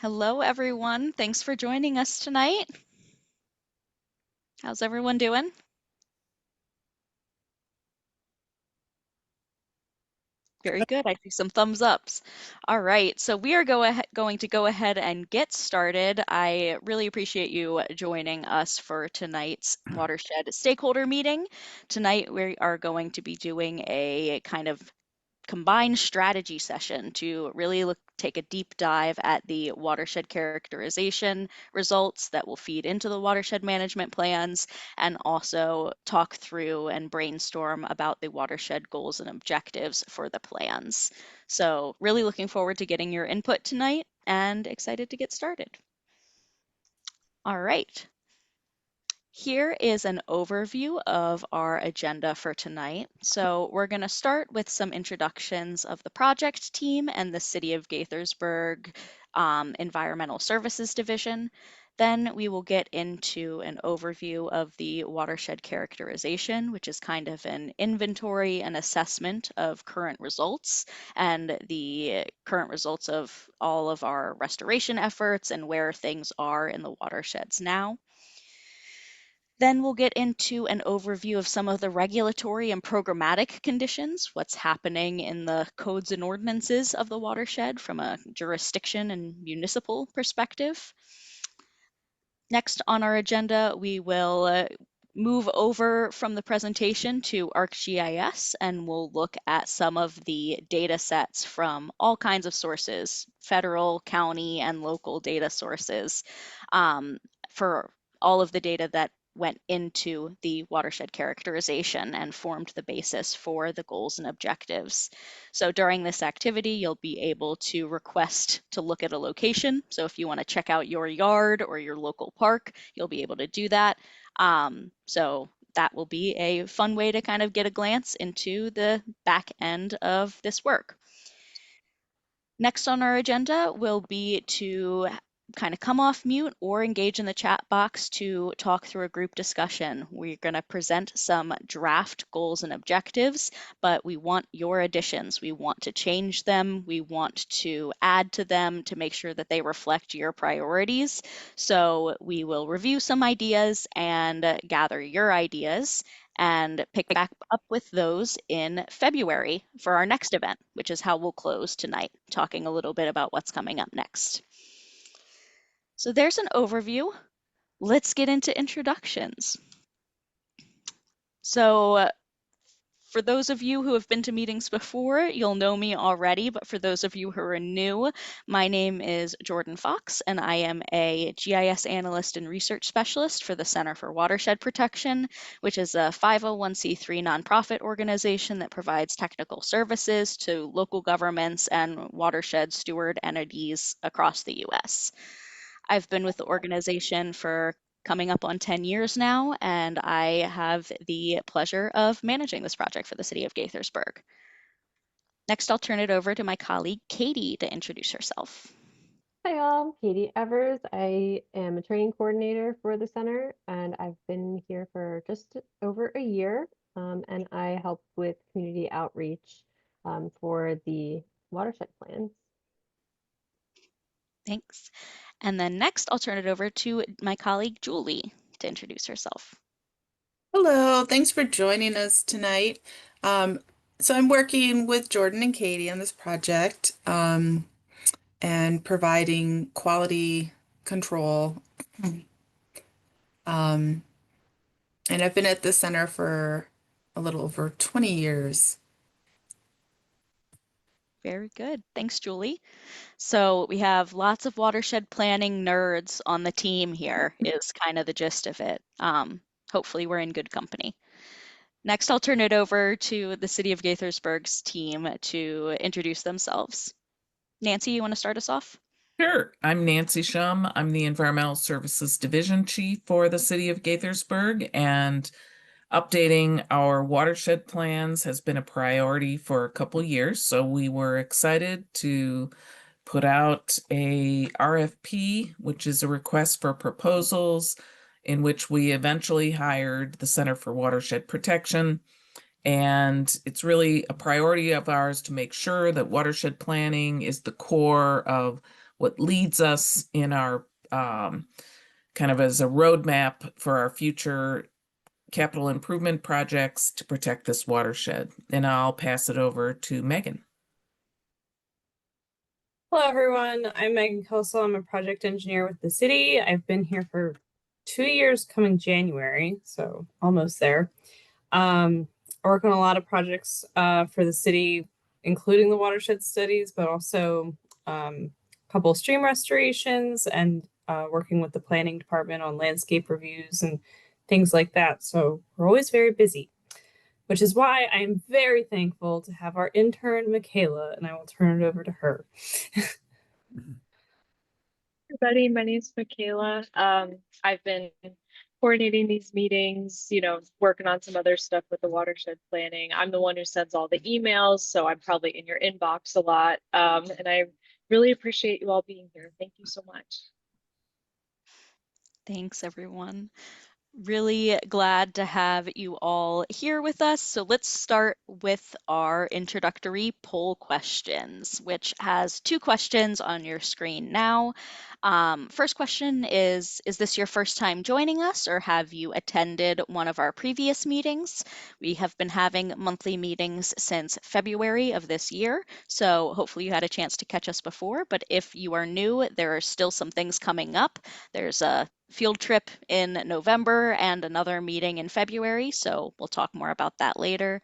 Hello, everyone. Thanks for joining us tonight. How's everyone doing? Very good. I see some thumbs ups. All right, so we are going to go ahead and get started. I really appreciate you joining us for tonight's Watershed stakeholder meeting. Tonight, we are going to be doing a kind of combined strategy session to really take a deep dive at the watershed characterization results that will feed into the watershed management plans, and also talk through and brainstorm about the watershed goals and objectives for the plans. So really looking forward to getting your input tonight and excited to get started. All right. Here is an overview of our agenda for tonight. So we're going to start with some introductions of the project team and the City of Gaithersburg Environmental Services Division. Then we will get into an overview of the watershed characterization, which is kind of an inventory and assessment of current results and the current results of all of our restoration efforts and where things are in the watersheds now. Then we'll get into an overview of some of the regulatory and programmatic conditions, what's happening in the codes and ordinances of the watershed from a jurisdiction and municipal perspective. Next on our agenda, we will move over from the presentation to ArcGIS, and we'll look at some of the data sets from all kinds of sources, federal, county, and local data sources, for all of the data that went into the watershed characterization and formed the basis for the goals and objectives. So during this activity, you'll be able to request to look at a location. So if you want to check out your yard or your local park, you'll be able to do that. So that will be a fun way to kind of get a glance into the back end of this work. Next on our agenda will be to kind of come off mute or engage in the chat box to talk through a group discussion. We're going to present some draft goals and objectives, but we want your additions. We want to change them. We want to add to them to make sure that they reflect your priorities. So we will review some ideas and gather your ideas and pick back up with those in February for our next event, which is how we'll close tonight, talking a little bit about what's coming up next. So there's an overview. Let's get into introductions. So for those of you who have been to meetings before, you'll know me already, but for those of you who are new, my name is Jordan Fox, and I am a GIS analyst and research specialist for the Center for Watershed Protection, which is a 501c3 nonprofit organization that provides technical services to local governments and watershed steward entities across the US. I've been with the organization for coming up on 10 years now, and I have the pleasure of managing this project for the City of Gaithersburg. Next, I'll turn it over to my colleague Katie to introduce herself. Hi, all. I'm Katie Evers. I am a training coordinator for the center, and I've been here for just over a year. And I help with community outreach for the watershed plans. Thanks. And then next, I'll turn it over to my colleague Julie to introduce herself. Hello, thanks for joining us tonight. Um, so I'm working with Jordan and Katie on this project and providing quality control. Um, and I've been at the center for a little over 20 years. Very good. Thanks, Julie. So we have lots of watershed planning nerds on the team here, is kind of the gist of it. Hopefully we're in good company. Next, I'll turn it over to the City of Gaithersburg's team to introduce themselves. Nancy, you want to start us off? Sure. I'm Nancy Shum. I'm the Environmental Services Division Chief for the City of Gaithersburg, and updating our watershed plans has been a priority for a couple years. So we were excited to put out a RFP, which is a request for proposals, in which we eventually hired the Center for Watershed Protection. And it's really a priority of ours to make sure that watershed planning is the core of what leads us in our kind of as a roadmap for our future capital improvement projects to protect this watershed. And I'll pass it over to Megan. Hello, everyone. I'm Megan Kelsel. I'm a project engineer with the city. I've been here for 2 years coming January, so almost there. I work on a lot of projects for the city, including the watershed studies, but also a couple of stream restorations and working with the planning department on landscape reviews and things like that. So we're always very busy, which is why I'm very thankful to have our intern, Michaela, and I will turn it over to her. Everybody, my name is Michaela. I've been coordinating these meetings, working on some other stuff with the watershed planning. I'm the one who sends all the emails, so I'm probably in your inbox a lot. And I really appreciate you all being here. Thank you so much. Thanks, everyone. Really glad to have you all here with us. So let's start with our introductory poll questions, which has 2 questions on your screen now. First question is this your first time joining us, or have you attended one of our previous meetings? We have been having monthly meetings since February of this year, so hopefully you had a chance to catch us before. But if you are new, there are still some things coming up. There's a field trip in November and another meeting in February, so we'll talk more about that later.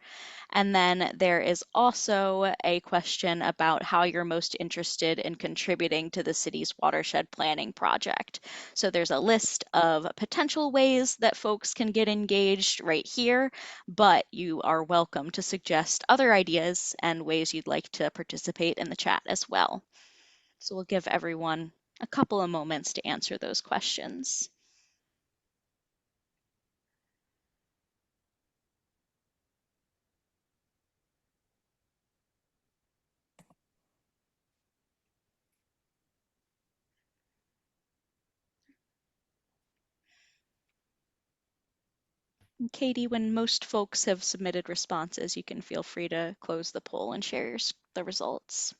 And then there is also a question about how you're most interested in contributing to the city's watershed planning project. So there's a list of potential ways that folks can get engaged right here, but you are welcome to suggest other ideas and ways you'd like to participate in the chat as well. So we'll give everyone a couple of moments to answer those questions. Katie, when most folks have submitted responses, you can feel free to close the poll and share the results.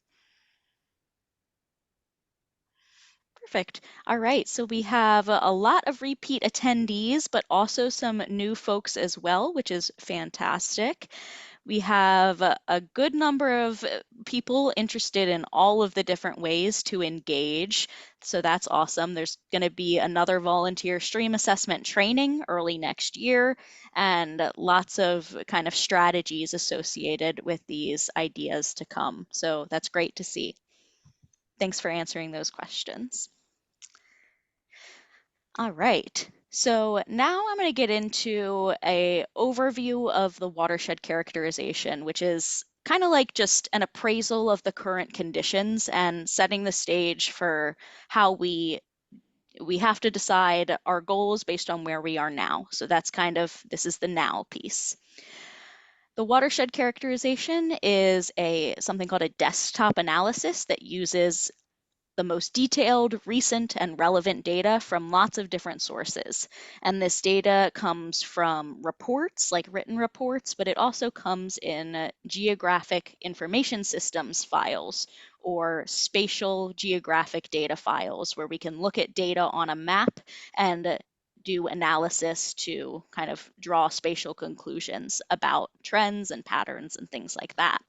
Perfect. All right, so we have a lot of repeat attendees, but also some new folks as well, which is fantastic. We have a good number of people interested in all of the different ways to engage. So that's awesome. There's going to be another volunteer stream assessment training early next year, and lots of kind of strategies associated with these ideas to come. So that's great to see. Thanks for answering those questions. All right. So now I'm going to get into an overview of the watershed characterization, which is kind of like just an appraisal of the current conditions and setting the stage for how we have to decide our goals based on where we are now. So that's this is the now piece. The watershed characterization is something called a desktop analysis that uses the most detailed, recent, and relevant data from lots of different sources. And this data comes from reports, like written reports, but it also comes in geographic information systems files or spatial geographic data files, where we can look at data on a map and do analysis to kind of draw spatial conclusions about trends and patterns and things like that.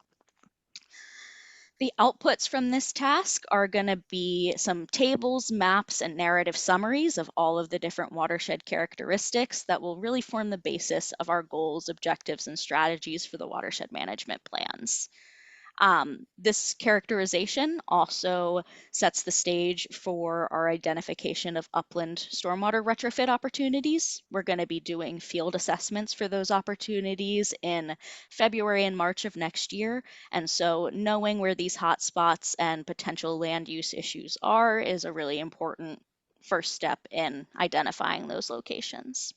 The outputs from this task are going to be some tables, maps, and narrative summaries of all of the different watershed characteristics that will really form the basis of our goals, objectives, and strategies for the watershed management plans. This characterization also sets the stage for our identification of upland stormwater retrofit opportunities. We're going to be doing field assessments for those opportunities in February and March of next year. And so knowing where these hotspots and potential land use issues are is a really important first step in identifying those locations.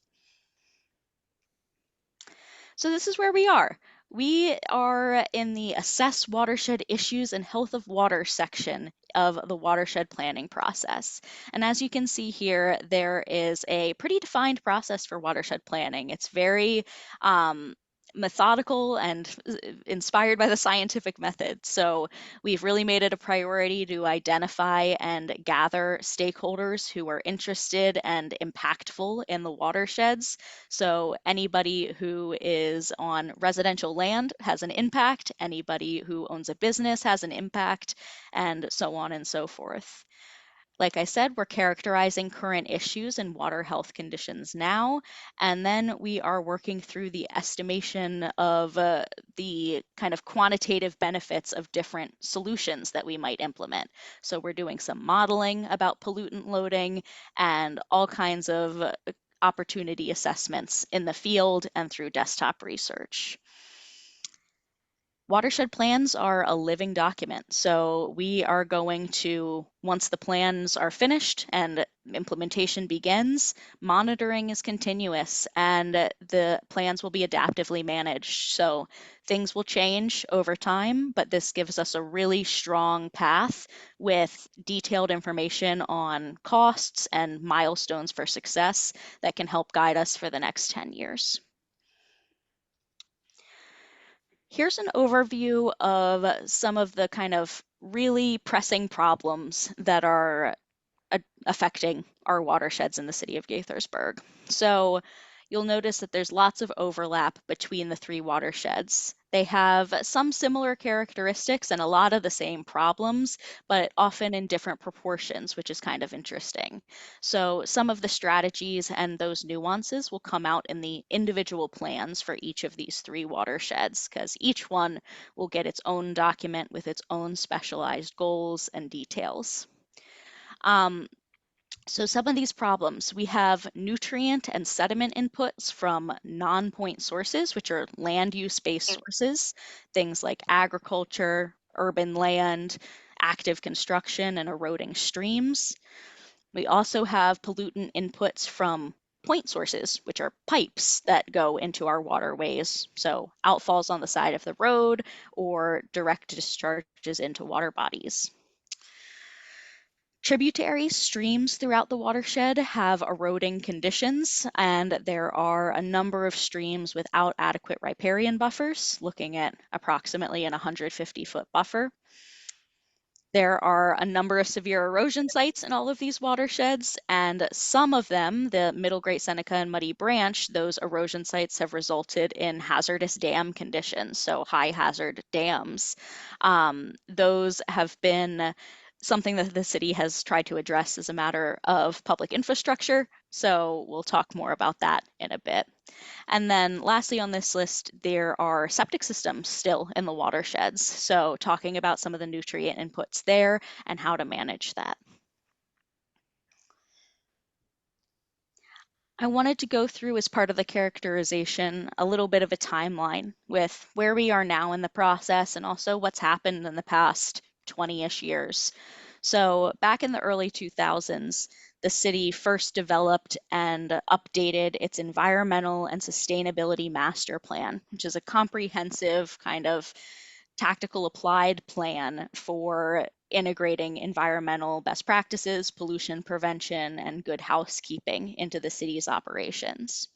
So this is where we are. We are in the Assess Watershed Issues and Health of Water section of the watershed planning process. And as you can see here, there is a pretty defined process for watershed planning. It's very methodical and inspired by the scientific method. So we've really made it a priority to identify and gather stakeholders who are interested and impactful in the watersheds. So anybody who is on residential land has an impact, anybody who owns a business has an impact, and so on and so forth. Like I said, we're characterizing current issues and water health conditions now, and then we are working through the estimation of the kind of quantitative benefits of different solutions that we might implement. So we're doing some modeling about pollutant loading and all kinds of opportunity assessments in the field and through desktop research. Watershed plans are a living document. So we are going to, once the plans are finished and implementation begins, monitoring is continuous and the plans will be adaptively managed. So things will change over time, but this gives us a really strong path with detailed information on costs and milestones for success that can help guide us for the next 10 years. Here's an overview of some of the kind of really pressing problems that are affecting our watersheds in the city of Gaithersburg. So you'll notice that there's lots of overlap between the three watersheds. They have some similar characteristics and a lot of the same problems, but often in different proportions, which is kind of interesting. So some of the strategies and those nuances will come out in the individual plans for each of these three watersheds, because each one will get its own document with its own specialized goals and details. So some of these problems, we have nutrient and sediment inputs from non-point sources, which are land use-based sources, things like agriculture, urban land, active construction, and eroding streams. We also have pollutant inputs from point sources, which are pipes that go into our waterways. So outfalls on the side of the road or direct discharges into water bodies. Tributary streams throughout the watershed have eroding conditions, and there are a number of streams without adequate riparian buffers, looking at approximately an 150-foot buffer. There are a number of severe erosion sites in all of these watersheds, and some of them, the Middle Great Seneca and Muddy Branch, those erosion sites have resulted in hazardous dam conditions, so high hazard dams. Those have been something that the city has tried to address as a matter of public infrastructure, so we'll talk more about that in a bit. And then lastly on this list, there are septic systems still in the watersheds. So talking about some of the nutrient inputs there and how to manage that. I wanted to go through as part of the characterization a little bit of a timeline with where we are now in the process and also what's happened in the past 20-ish years. So back in the early 2000s, the city first developed and updated its environmental and sustainability master plan, which is a comprehensive kind of tactical applied plan for integrating environmental best practices, pollution prevention, and good housekeeping into the city's operations.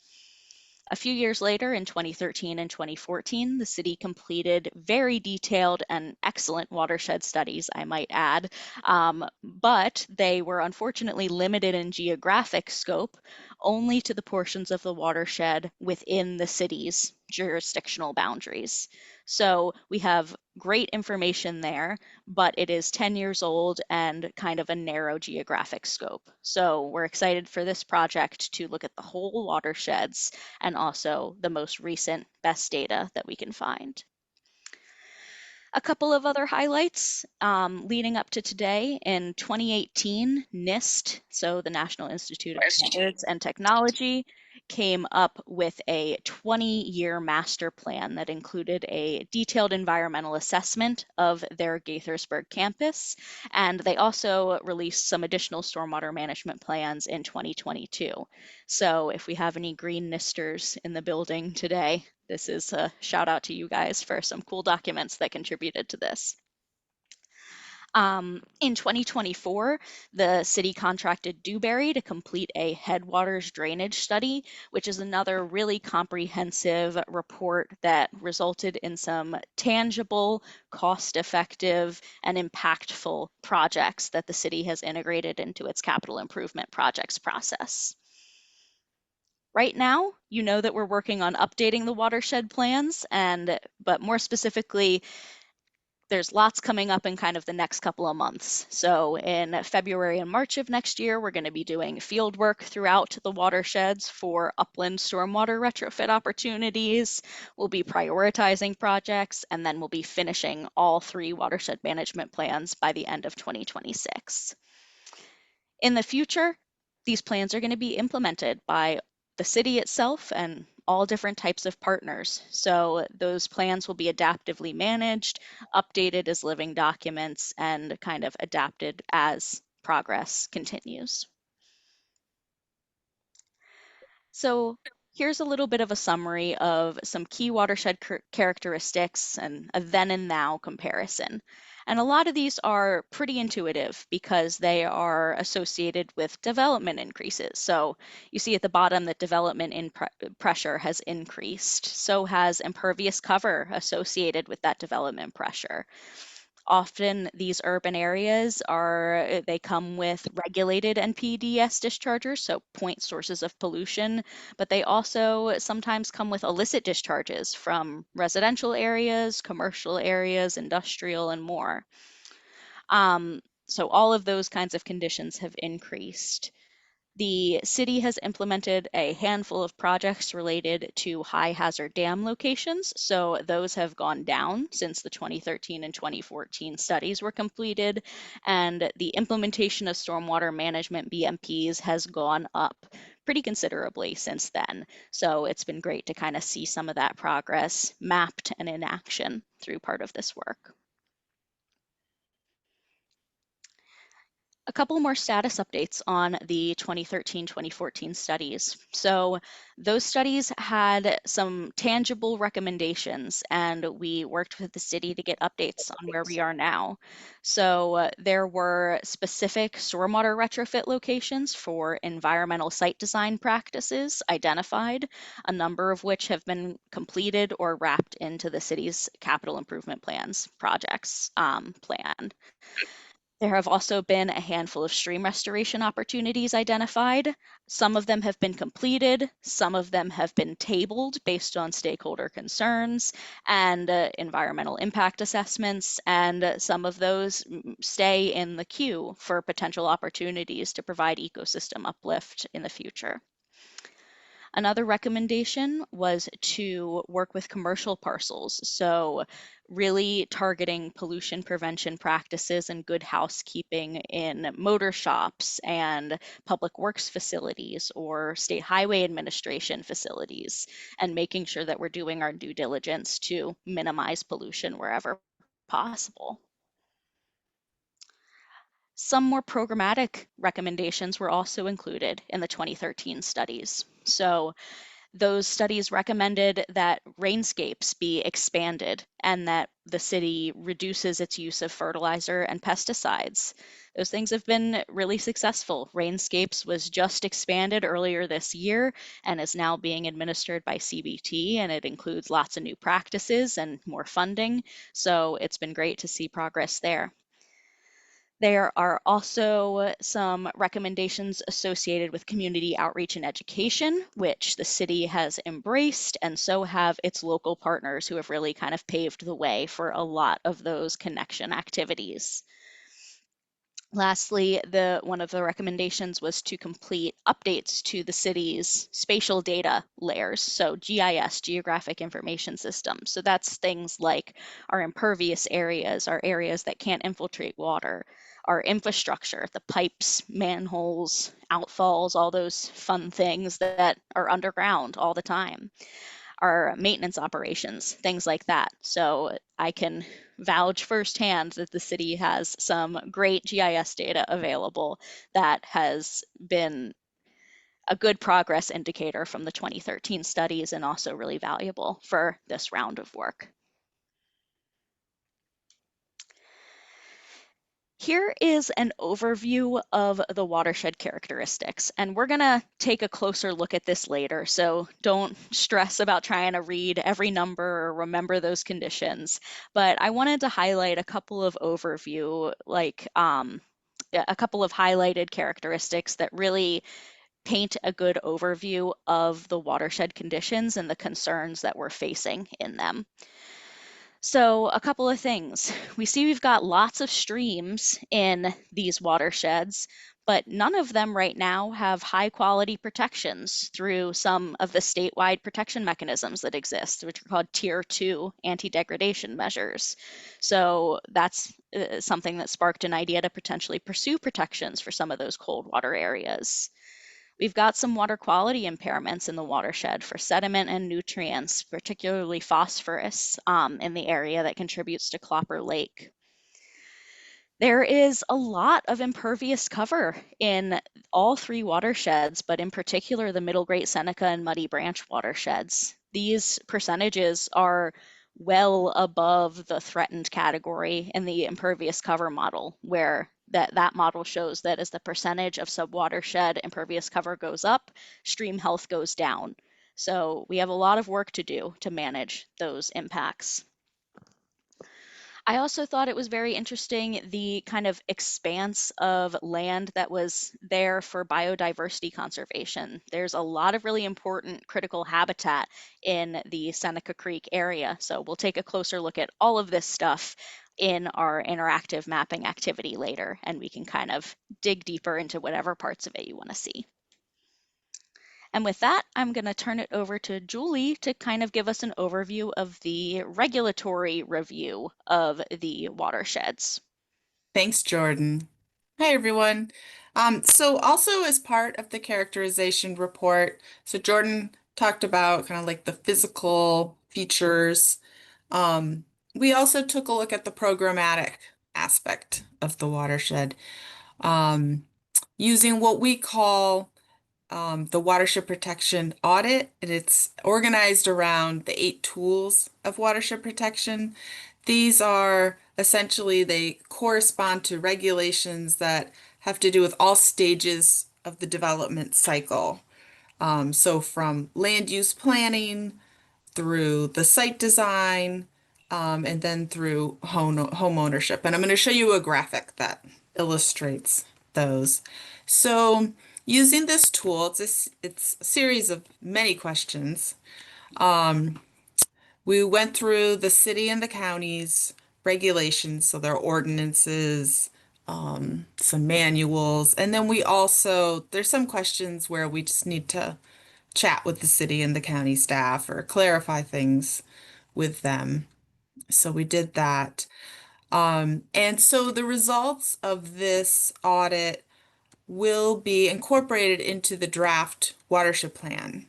A few years later, in 2013 and 2014, the city completed very detailed and excellent watershed studies, I might add, but they were unfortunately limited in geographic scope only to the portions of the watershed within the city's jurisdictional boundaries. So we have great information there, but it is 10 years old and kind of a narrow geographic scope. So we're excited for this project to look at the whole watersheds and also the most recent best data that we can find. A couple of other highlights leading up to today. In 2018, NIST, so the National Institute of Standards and Technology, came up with a 20-year master plan that included a detailed environmental assessment of their Gaithersburg campus, and they also released some additional stormwater management plans in 2022. So if we have any green nisters in the building today, this is a shout out to you guys for some cool documents that contributed to this. In 2024, the city contracted Dewberry to complete a headwaters drainage study, which is another really comprehensive report that resulted in some tangible, cost-effective, and impactful projects that the city has integrated into its capital improvement projects process. Right now, you know that we're working on updating the watershed plans, but more specifically, there's lots coming up in kind of the next couple of months. So in February and March of next year, we're going to be doing field work throughout the watersheds for upland stormwater retrofit opportunities. We'll be prioritizing projects, and then we'll be finishing all 3 watershed management plans by the end of 2026. In the future, these plans are going to be implemented by the city itself and all different types of partners. So those plans will be adaptively managed, updated as living documents, and kind of adapted as progress continues. So here's a little bit of a summary of some key watershed characteristics and a then and now comparison. And a lot of these are pretty intuitive because they are associated with development increases. So you see at the bottom that development in pressure has increased. So has impervious cover associated with that development pressure. Often these urban areas they come with regulated NPDES dischargers, so point sources of pollution, but they also sometimes come with illicit discharges from residential areas, commercial areas, industrial, and more. So all of those kinds of conditions have increased. The city has implemented a handful of projects related to high hazard dam locations. So those have gone down since the 2013 and 2014 studies were completed. And the implementation of stormwater management BMPs has gone up pretty considerably since then. So it's been great to kind of see some of that progress mapped and in action through part of this work. A couple more status updates on the 2013-2014 studies. So those studies had some tangible recommendations, and we worked with the city to get updates on where we are now. So there were specific stormwater retrofit locations for environmental site design practices identified, a number of which have been completed or wrapped into the city's capital improvement plans projects plan. There have also been a handful of stream restoration opportunities identified. Some of them have been completed, some of them have been tabled based on stakeholder concerns and environmental impact assessments, and some of those stay in the queue for potential opportunities to provide ecosystem uplift in the future. Another recommendation was to work with commercial parcels. So really targeting pollution prevention practices and good housekeeping in motor shops and public works facilities or state highway administration facilities, and making sure that we're doing our due diligence to minimize pollution wherever possible. Some more programmatic recommendations were also included in the 2013 studies. So those studies recommended that rainscapes be expanded and that the city reduces its use of fertilizer and pesticides. Those things have been really successful. Rainscapes was just expanded earlier this year and is now being administered by CBT, and it includes lots of new practices and more funding. So it's been great to see progress there. There are also some recommendations associated with community outreach and education, which the city has embraced, and so have its local partners who have really kind of paved the way for a lot of those connection activities. Lastly, one of the recommendations was to complete updates to the city's spatial data layers, so GIS, Geographic Information System. So that's things like our impervious areas, our areas that can't infiltrate water, our infrastructure, the pipes, manholes, outfalls, all those fun things that are underground all the time, our maintenance operations, things like that. So I can vouch firsthand that the city has some great GIS data available that has been a good progress indicator from the 2013 studies and also really valuable for this round of work. Here is an overview of the watershed characteristics, and we're going to take a closer look at this later, so don't stress about trying to read every number or remember those conditions. But I wanted to highlight a couple of overview, like a couple of highlighted characteristics that really paint a good overview of the watershed conditions and the concerns that we're facing in them. So a couple of things. We see we've got lots of streams in these watersheds, but none of them right now have high quality protections through some of the statewide protection mechanisms that exist, which are called Tier 2 anti-degradation measures. So that's something that sparked an idea to potentially pursue protections for some of those cold water areas. We've got some water quality impairments in the watershed for sediment and nutrients, particularly phosphorus in the area that contributes to Clopper Lake. There is a lot of impervious cover in all three watersheds, but in particular the Middle Great Seneca and Muddy Branch watersheds. These percentages are well above the threatened category in the impervious cover model, where that model shows that as the percentage of subwatershed impervious cover goes up, stream health goes down. So we have a lot of work to do to manage those impacts. I also thought it was very interesting the kind of expanse of land that was there for biodiversity conservation. There's a lot of really important critical habitat in the Seneca Creek area. So we'll take a closer look at all of this stuff in our interactive mapping activity later, and we can kind of dig deeper into whatever parts of it you want to see. And with that, I'm going to turn it over to Julie to kind of give us an overview of the regulatory review of the watersheds. Thanks, Jordan. Hi, everyone. So also as part of the characterization report, so Jordan talked about kind of like the physical features. We also took a look at the programmatic aspect of the watershed, using what we call the watershed protection audit, and it's organized around the 8 tools of watershed protection. These are essentially, they correspond to regulations that have to do with all stages of the development cycle. So from land use planning through the site design, and then through home ownership. And I'm going to show you a graphic that illustrates those. So using this tool, it's a series of many questions. We went through the city and the county's regulations, so their ordinances, some manuals, and then there's some questions where we just need to chat with the city and the county staff or clarify things with them. So we did that. And so the results of this audit will be incorporated into the draft watershed plan.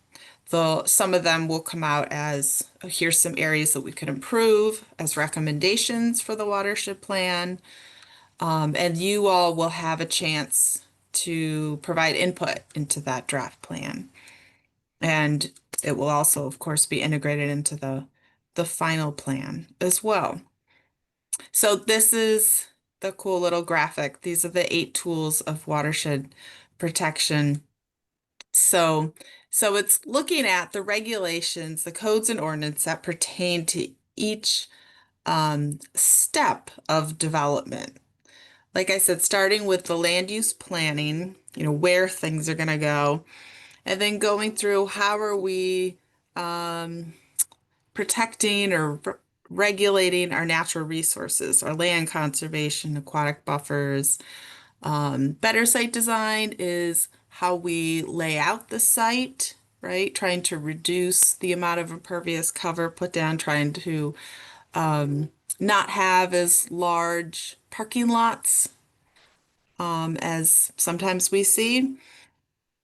Though some of them will come out as, oh, here's some areas that we could improve as recommendations for the watershed plan. And you all will have a chance to provide input into that draft plan. And it will also, of course, be integrated into the final plan as well. So this is the cool little graphic. These are the 8 tools of watershed protection. So it's looking at the regulations, the codes and ordinance that pertain to each step of development. Like I said, starting with the land use planning, where things are going to go, and then going through how are we protecting or regulating our natural resources, our land conservation, aquatic buffers. Better site design is how we lay out the site, right? Trying to reduce the amount of impervious cover put down, trying to not have as large parking lots as sometimes we see.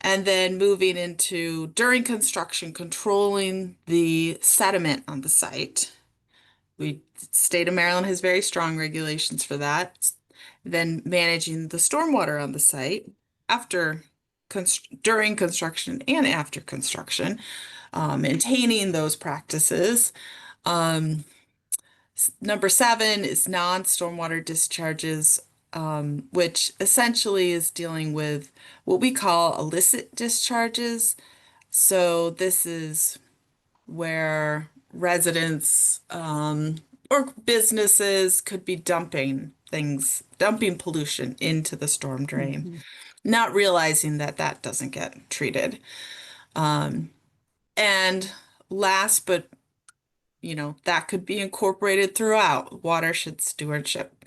And then moving into during construction, controlling the sediment on the site. State of Maryland has very strong regulations for that. Then managing the stormwater on the site during construction and after construction, maintaining those practices. Number 7 is non-stormwater discharges which essentially is dealing with what we call illicit discharges. So this is where residents or businesses could be dumping pollution into the storm drain, Mhm. not realizing that that doesn't get treated. And last, but that could be incorporated throughout watershed stewardship,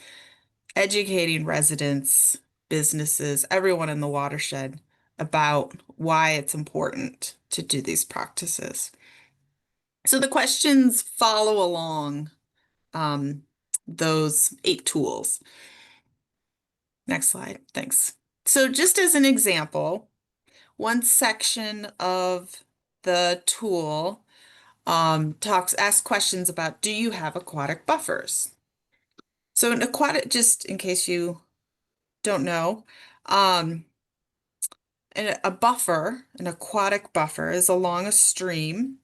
educating residents, businesses, everyone in the watershed about why it's important to do these practices. So the questions follow along um, those 8 tools. Next slide, thanks. So just as an example, one section of the tool asks questions about, do you have aquatic buffers? So an aquatic, just in case you don't know, um, a buffer, an aquatic buffer, is along a stream,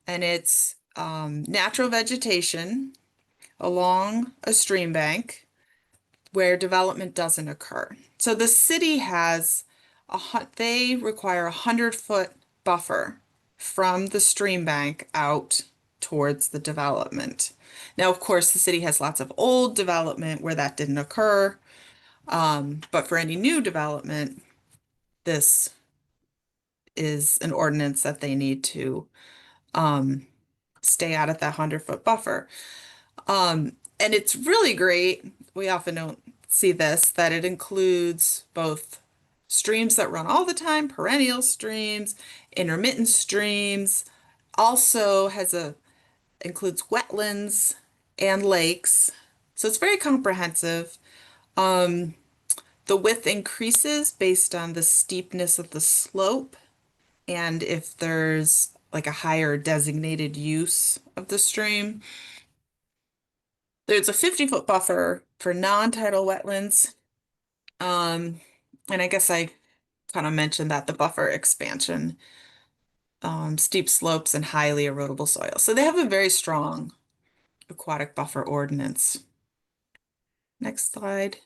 and it's natural vegetation along a stream bank where development doesn't occur. So the city they require 100-foot buffer from the stream bank out towards the development. Now, of course, the city has lots of old development where that didn't occur, but for any new development, this is an ordinance that they need to um, stay out of that 100-foot buffer. And it's really great. We often don't see this, that it includes both streams that run all the time, perennial streams, intermittent streams, also includes wetlands and lakes. So it's very comprehensive. The width increases based on the steepness of the slope and if there's like a higher designated use of the stream. There's a 50-foot buffer for non-tidal wetlands. And I guess I kind of mentioned that the buffer expansion, steep slopes and highly erodible soil. So they have a very strong aquatic buffer ordinance. Next slide.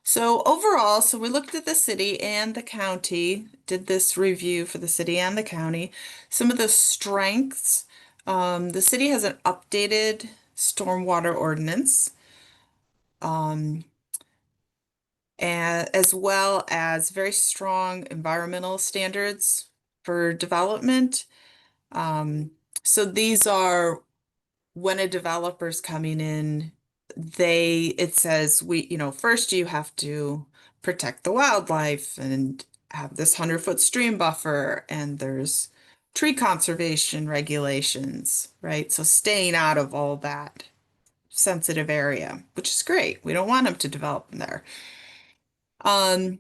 So overall, we looked at the city and the county, did this review for the city and the county. Some of the strengths, the city has an updated stormwater ordinance, and as well as very strong environmental standards for development. Um, so these are when a developer's coming in, it says first you have to protect the wildlife and have this 100-foot stream buffer, and there's tree conservation regulations, right? So staying out of all that sensitive area, which is great. We don't want them to develop in there. Um,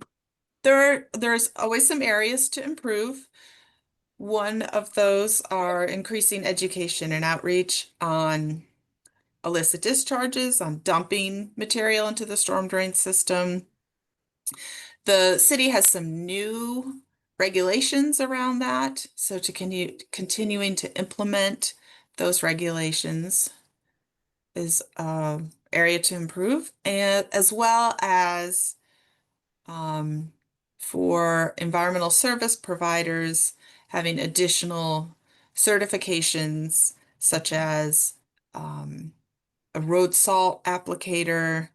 there's always some areas to improve. One of those are increasing education and outreach on illicit discharges, on dumping material into the storm drain system. The city has some new regulations around that, so to continuing to implement those regulations is an area to improve, and as well as for environmental service providers having additional certifications such as a road salt applicator,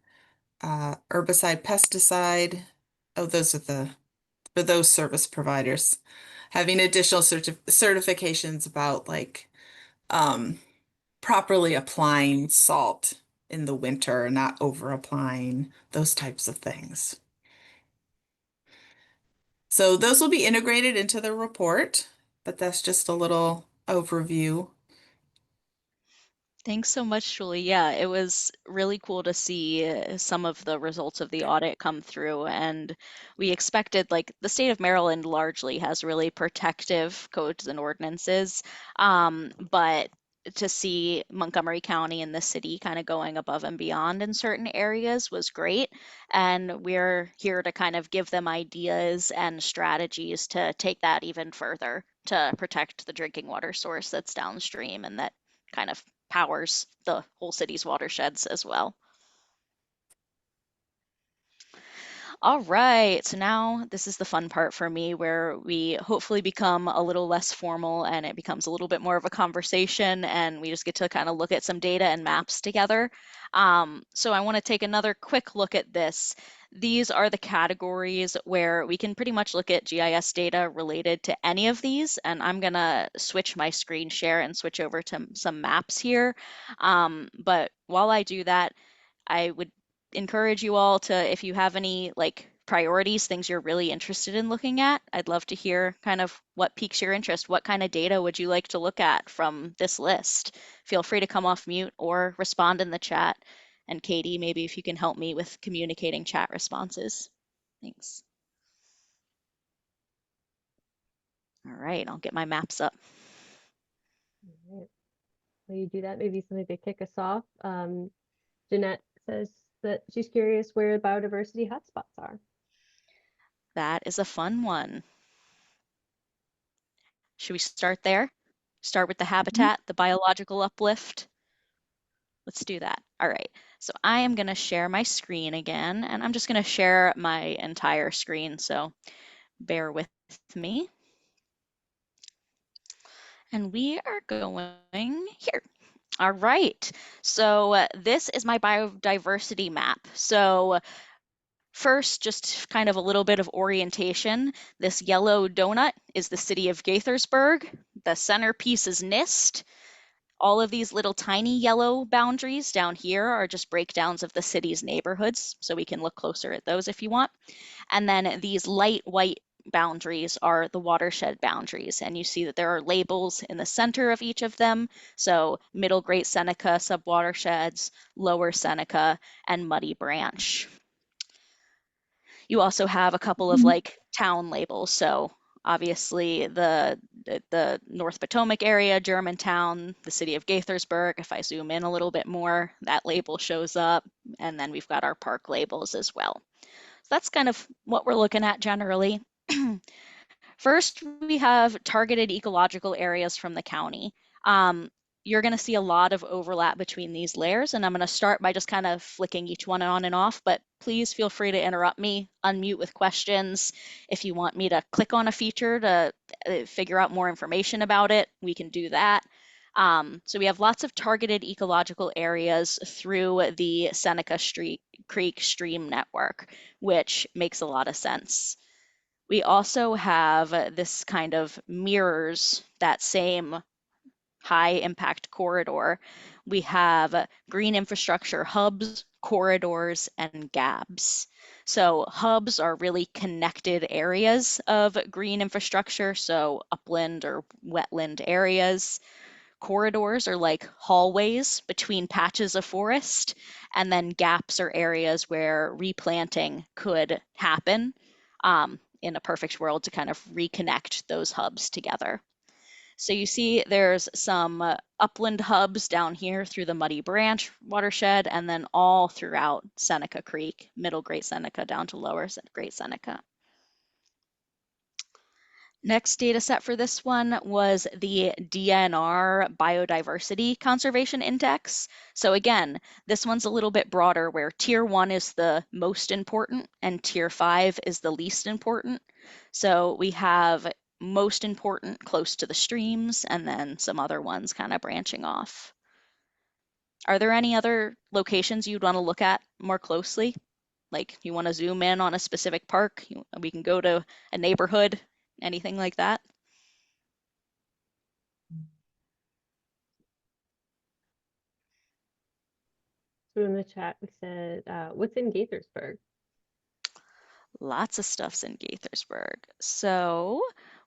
herbicide, pesticide. Oh, those are for those service providers. Having additional certifications about like properly applying salt in the winter, not over applying, those types of things. So those will be integrated into the report, but that's just a little overview. Thanks so much, Julie. Yeah, it was really cool to see some of the results of the audit come through. And we expected, like, the state of Maryland largely has really protective codes and ordinances. But to see Montgomery County and the city kind of going above and beyond in certain areas was great. And we're here to kind of give them ideas and strategies to take that even further to protect the drinking water source that's downstream and that kind of powers the whole city's watersheds as well. All right, so now this is the fun part for me where we hopefully become a little less formal and it becomes a little bit more of a conversation and we just get to kind of look at some data and maps together. So I want to take another quick look at this. These are the categories where we can pretty much look at GIS data related to any of these, and I'm gonna switch my screen share and switch over to some maps here. But while I do that, I would encourage you all to, if you have any like priorities, things you're really interested in looking at, I'd love to hear kind of what piques your interest. What kind of data would you like to look at from this list? Feel free to come off mute or respond in the chat. And Katie, maybe if you can help me with communicating chat responses. Thanks. All right, I'll get my maps up. All right. While you do that, maybe something to kick us off. Jeanette says that she's curious where biodiversity hotspots are. That is a fun one. Should we start there? Start with the habitat, the biological uplift? Let's do that. All right. So I am going to share my screen again, and I'm just going to share my entire screen. So bear with me. And we are going here. All right. So this is my biodiversity map. So first, just kind of a little bit of orientation. This yellow donut is the city of Gaithersburg. The centerpiece is NIST. All of these little tiny yellow boundaries down here are just breakdowns of the city's neighborhoods, so we can look closer at those if you want. And then these light white boundaries are the watershed boundaries, and you see that there are labels in the center of each of them. So Middle Great Seneca subwatersheds, Lower Seneca, and Muddy Branch. You also have a couple of like town labels. So obviously the North Potomac area, Germantown, the city of Gaithersburg. If I zoom in a little bit more, that label shows up. And then we've got our park labels as well. So that's kind of what we're looking at generally. First, we have targeted ecological areas from the county. You're going to see a lot of overlap between these layers, and I'm going to start by just kind of flicking each one on and off, but please feel free to interrupt me, unmute with questions. If you want me to click on a feature to figure out more information about it, we can do that. So we have lots of targeted ecological areas through the Seneca Creek Stream Network, which makes a lot of sense. We also have this kind of mirrors that same high impact corridor. We have green infrastructure hubs, corridors, and GABs. So hubs are really connected areas of green infrastructure, so upland or wetland areas. Corridors are like hallways between patches of forest, and then gaps are areas where replanting could happen in a perfect world to kind of reconnect those hubs together. So you see there's some upland hubs down here through the Muddy Branch watershed, and then all throughout Seneca Creek, Middle Great Seneca down to Lower Great Seneca. Next data set for this one was the DNR Biodiversity Conservation Index. So again, this one's a little bit broader where Tier 1 is the most important and Tier 5 is the least important. So we have most important close to the streams and then some other ones kind of branching off. Are there any other locations you'd want to look at more closely? Like you want to zoom in on a specific park? We can go to a neighborhood, anything like that? So in the chat, we said, what's in Gaithersburg? Lots of stuff's in Gaithersburg. So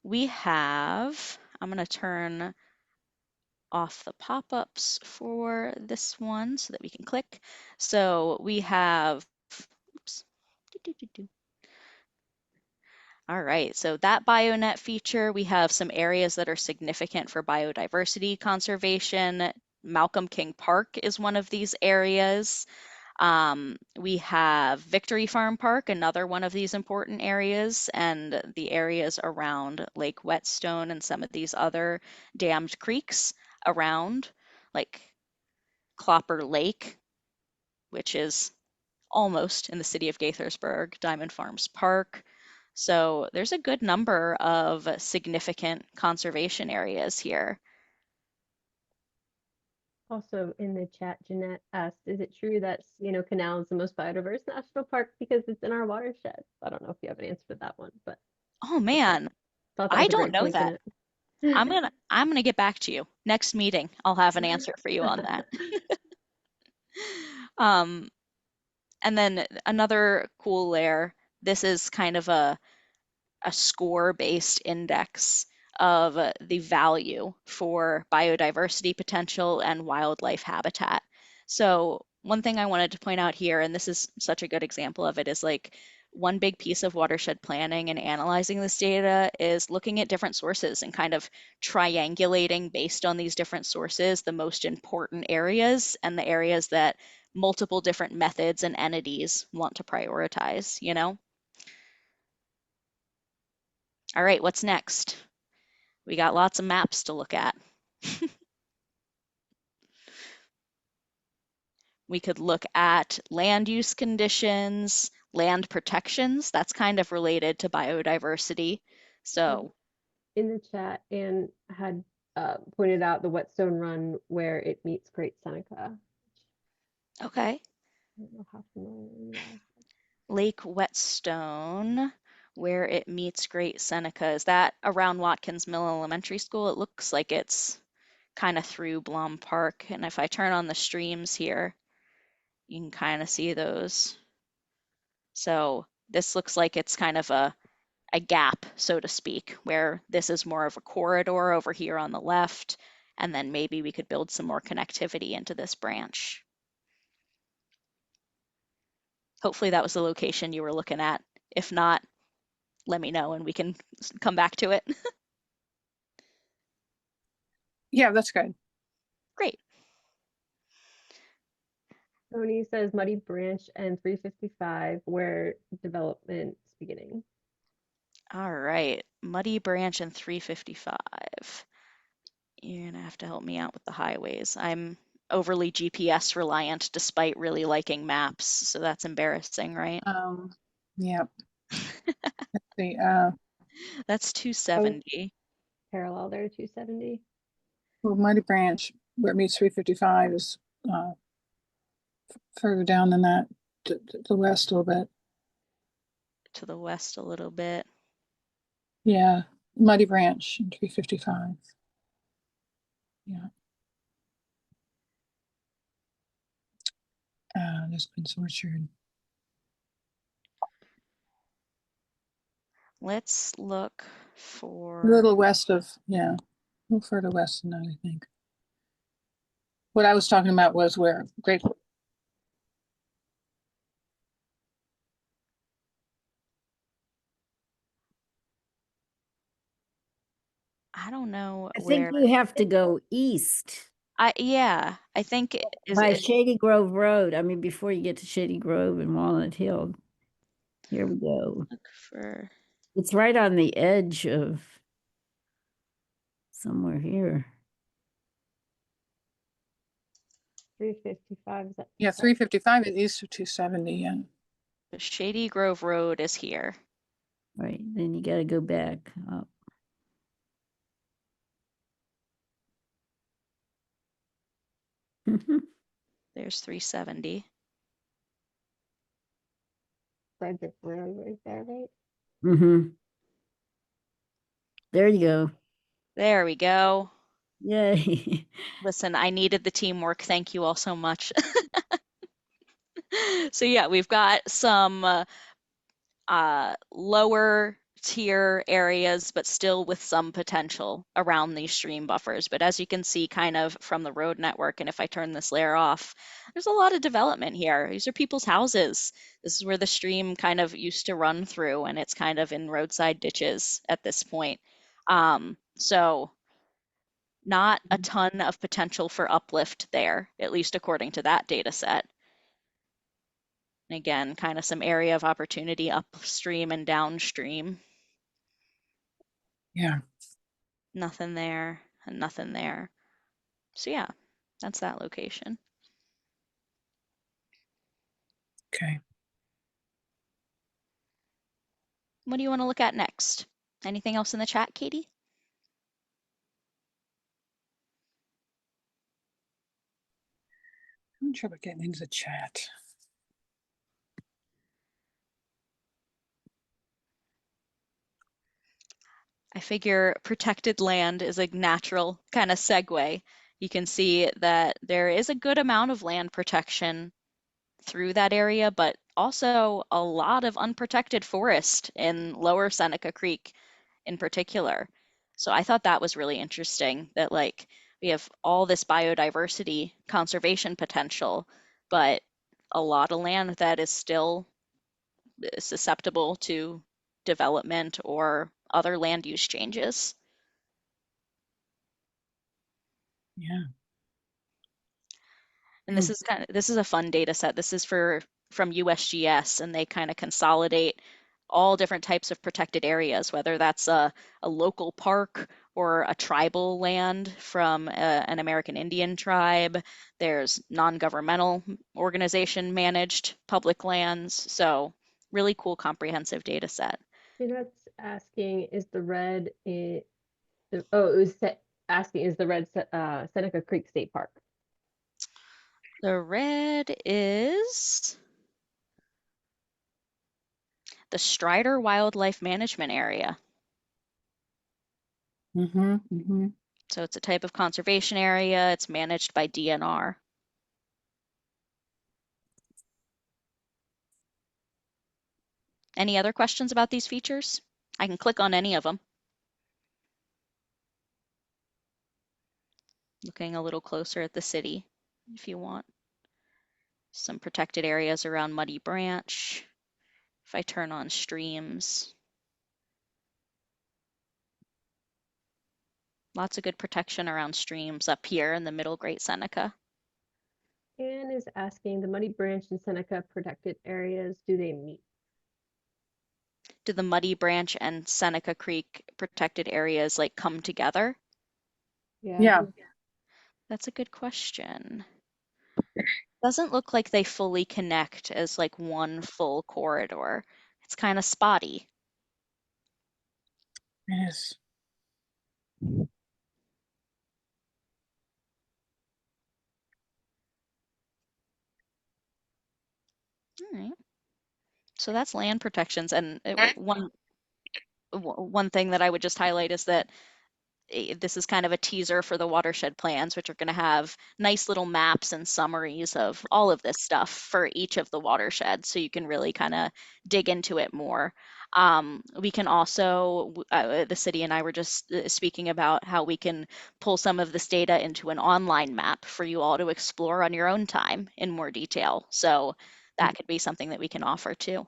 we have, I'm going to turn off the pop-ups for this one so that we can click. So we have, oops. All right, so that BioNet feature, we have some areas that are significant for biodiversity conservation. Malcolm King Park is one of these areas. We have Victory Farm Park, another one of these important areas, and the areas around Lake Whetstone and some of these other dammed creeks around, like Clopper Lake, which is almost in the city of Gaithersburg, Diamond Farms Park. So there's a good number of significant conservation areas here. Also in the chat, Jeanette asked, is it true that Cino Canal is the most biodiverse national park because it's in our watershed? I don't know if you have an answer to that one, but Oh I man, thought that I was a don't great know point, that. Jeanette. I'm gonna get back to you. Next meeting, I'll have an answer for you on that. Um, and then another cool layer, this is kind of a score-based index of the value for biodiversity potential and wildlife habitat. So one thing I wanted to point out here, and this is such a good example of it, is like one big piece of watershed planning and analyzing this data is looking at different sources and kind of triangulating based on these different sources the most important areas and the areas that multiple different methods and entities want to prioritize, you know? All right, what's next? We got lots of maps to look at. We could look at land use conditions, land protections. That's kind of related to biodiversity. So, In the chat, Anne had pointed out the Whetstone Run where it meets Great Seneca. okay. I don't know how familiar you are. Lake Whetstone, where it meets Great Seneca. Is that around Watkins Mill Elementary School? It looks like it's kind of through Blom Park. And if I turn on the streams here, you can kind of see those. So this looks like it's kind of a gap, so to speak, where this is more of a corridor over here on the left, and then maybe we could build some more connectivity into this branch. Hopefully that was the location you were looking at. If not, let me know and we can come back to it. Yeah, that's good. Great. Tony says Muddy Branch and 355 where development's beginning. All right, Muddy Branch and 355. You're gonna have to help me out with the highways. I'm overly GPS reliant despite really liking maps, so that's embarrassing, right? Yeah. Let's see. That's 270. Parallel there, 270. Well, Mighty Branch, where it meets 355, is further down than that, to the west a little bit. To the west a little bit. Yeah, Mighty Branch and 355. Yeah. There's Prince Orchard. Let's look A for little west of, yeah, a little further west than that, I think. What I was talking about was where Great. I don't know I think where. you have to go east I think is by it Shady Grove Road. I mean, before you get to Shady Grove and Walnut Hill. Here we go. look for It's right on the edge of somewhere here. 355 is that? Yeah, 355 is east of 270. Yeah. Shady Grove Road is here. Right. Then you got to go back up. There's 370. Frederick Road right there, right? Mm-hmm. There you go. There we go. Yay. Listen, I needed the teamwork. Thank you all so much. So yeah, we've got some lower tier areas, but still with some potential around these stream buffers. But as you can see kind of from the road network, and if I turn this layer off, there's a lot of development here. These are people's houses. This is where the stream kind of used to run through, and it's kind of in roadside ditches at this point. So not a ton of potential for uplift there, at least according to that data set. And again, kind of some area of opportunity upstream and downstream. Yeah. Nothing there and nothing there. So yeah, that's that location. Okay. What do you want to look at next? Anything else in the chat, Katie? I'm having trouble getting into the chat. I figure protected land is a natural kind of segue. You can see that there is a good amount of land protection through that area, but also a lot of unprotected forest in lower Seneca Creek in particular. So I thought that was really interesting that like we have all this biodiversity conservation potential, but a lot of land that is still susceptible to development or other land use changes. Yeah. And this is a fun data set. This is from USGS, and they kind of consolidate all different types of protected areas, whether that's a local park or a tribal land from an American Indian tribe. There's non-governmental organization managed public lands. So really cool comprehensive data set. That's asking, is the red it was asking, is the red Seneca Creek State Park? The red is the Strider Wildlife Management Area. Mm-hmm. Mm-hmm. So it's a type of conservation area. It's managed by DNR. Any other questions about these features? I can click on any of them. Looking a little closer at the city if you want. Some protected areas around Muddy Branch. If I turn on streams. Lots of good protection around streams up here in the middle Great Seneca. Anne is asking, the Muddy Branch and Seneca protected areas, do they meet? Do the Muddy Branch and Seneca Creek protected areas like come together? Yeah. That's a good question. Doesn't look like they fully connect as like one full corridor. It's kind of spotty. It is. All right. So that's land protections. And one thing that I would just highlight is that this is kind of a teaser for the watershed plans, which are going to have nice little maps and summaries of all of this stuff for each of the watersheds, so you can really kind of dig into it more. We can also, the city and I were just speaking about how we can pull some of this data into an online map for you all to explore on your own time in more detail. So that could be something that we can offer too.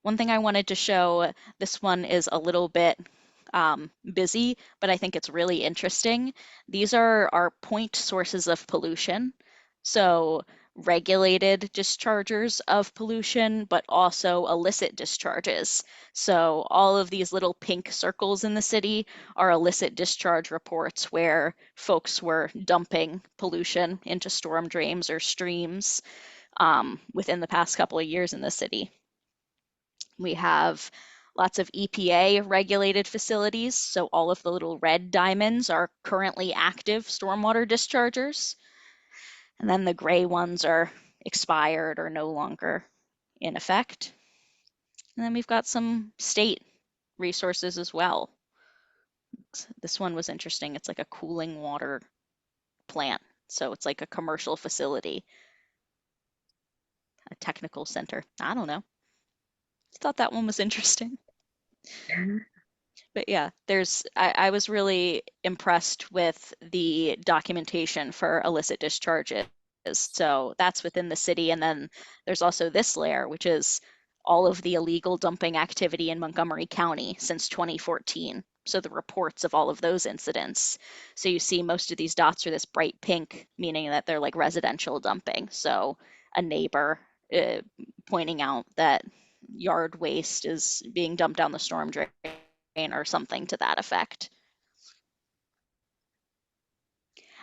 One thing I wanted to show, this one is a little bit busy, but I think it's really interesting. These are our point sources of pollution. So regulated dischargers of pollution, but also illicit discharges. So all of these little pink circles in the city are illicit discharge reports where folks were dumping pollution into storm drains or streams within the past couple of years in the city. We have lots of EPA regulated facilities. So all of the little red diamonds are currently active stormwater dischargers. And then the gray ones are expired or no longer in effect. And then we've got some state resources as well. This one was interesting. It's like a cooling water plant. So it's like a commercial facility, a technical center. I don't know. I thought that one was interesting. But yeah, I was really impressed with the documentation for illicit discharges. So that's within the city. And then there's also this layer, which is all of the illegal dumping activity in Montgomery County since 2014. So the reports of all of those incidents. So you see most of these dots are this bright pink, meaning that they're like residential dumping. So a neighbor pointing out that yard waste is being dumped down the storm drain or something to that effect.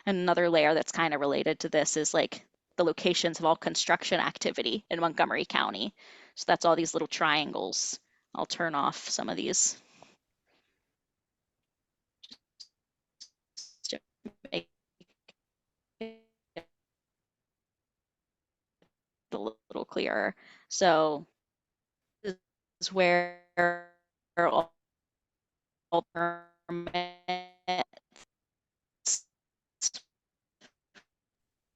And another layer that's kind of related to this is like the locations of all construction activity in Montgomery County. So that's all these little triangles. I'll turn off some of these to make it a little clearer. So this is where all permits.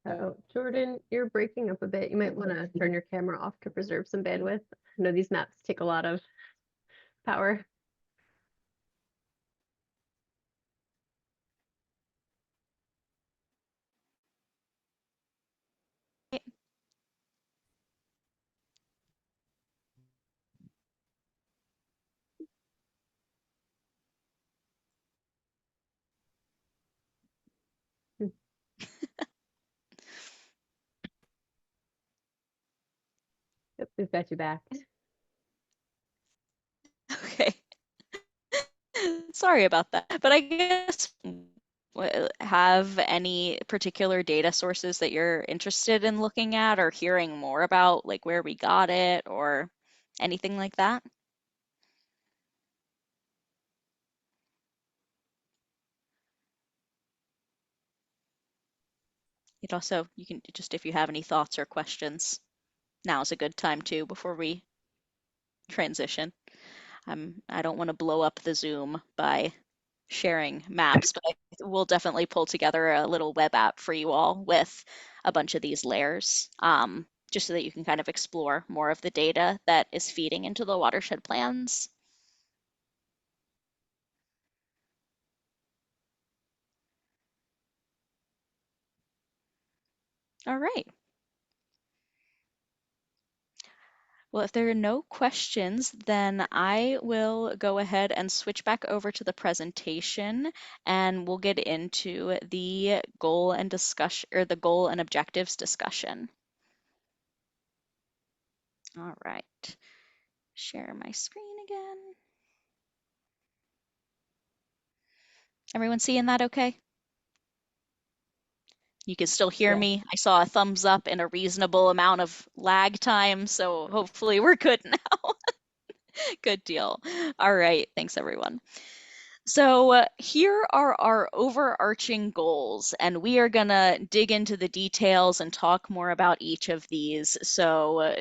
Oh, Jordan, you're breaking up a bit. You might want to turn your camera off to preserve some bandwidth. I know these maps take a lot of power. Yep, we've got you back. Okay. Sorry about that. But I guess have any particular data sources that you're interested in looking at or hearing more about, like where we got it or anything like that? It also, you can just, if you have any thoughts or questions, now is a good time too before we transition. I don't want to blow up the Zoom by sharing maps, but we'll definitely pull together a little web app for you all with a bunch of these layers, just so that you can kind of explore more of the data that is feeding into the watershed plans. All right. Well, if there are no questions, then I will go ahead and switch back over to the presentation and we'll get into the goal and discussion, or the goal and objectives discussion. All right. Share my screen again. Everyone seeing that okay? You can still hear Yeah. me. I saw a thumbs up and a reasonable amount of lag time, so hopefully we're good now. Good deal. All right, thanks everyone. So here are our overarching goals, and we are gonna dig into the details and talk more about each of these. So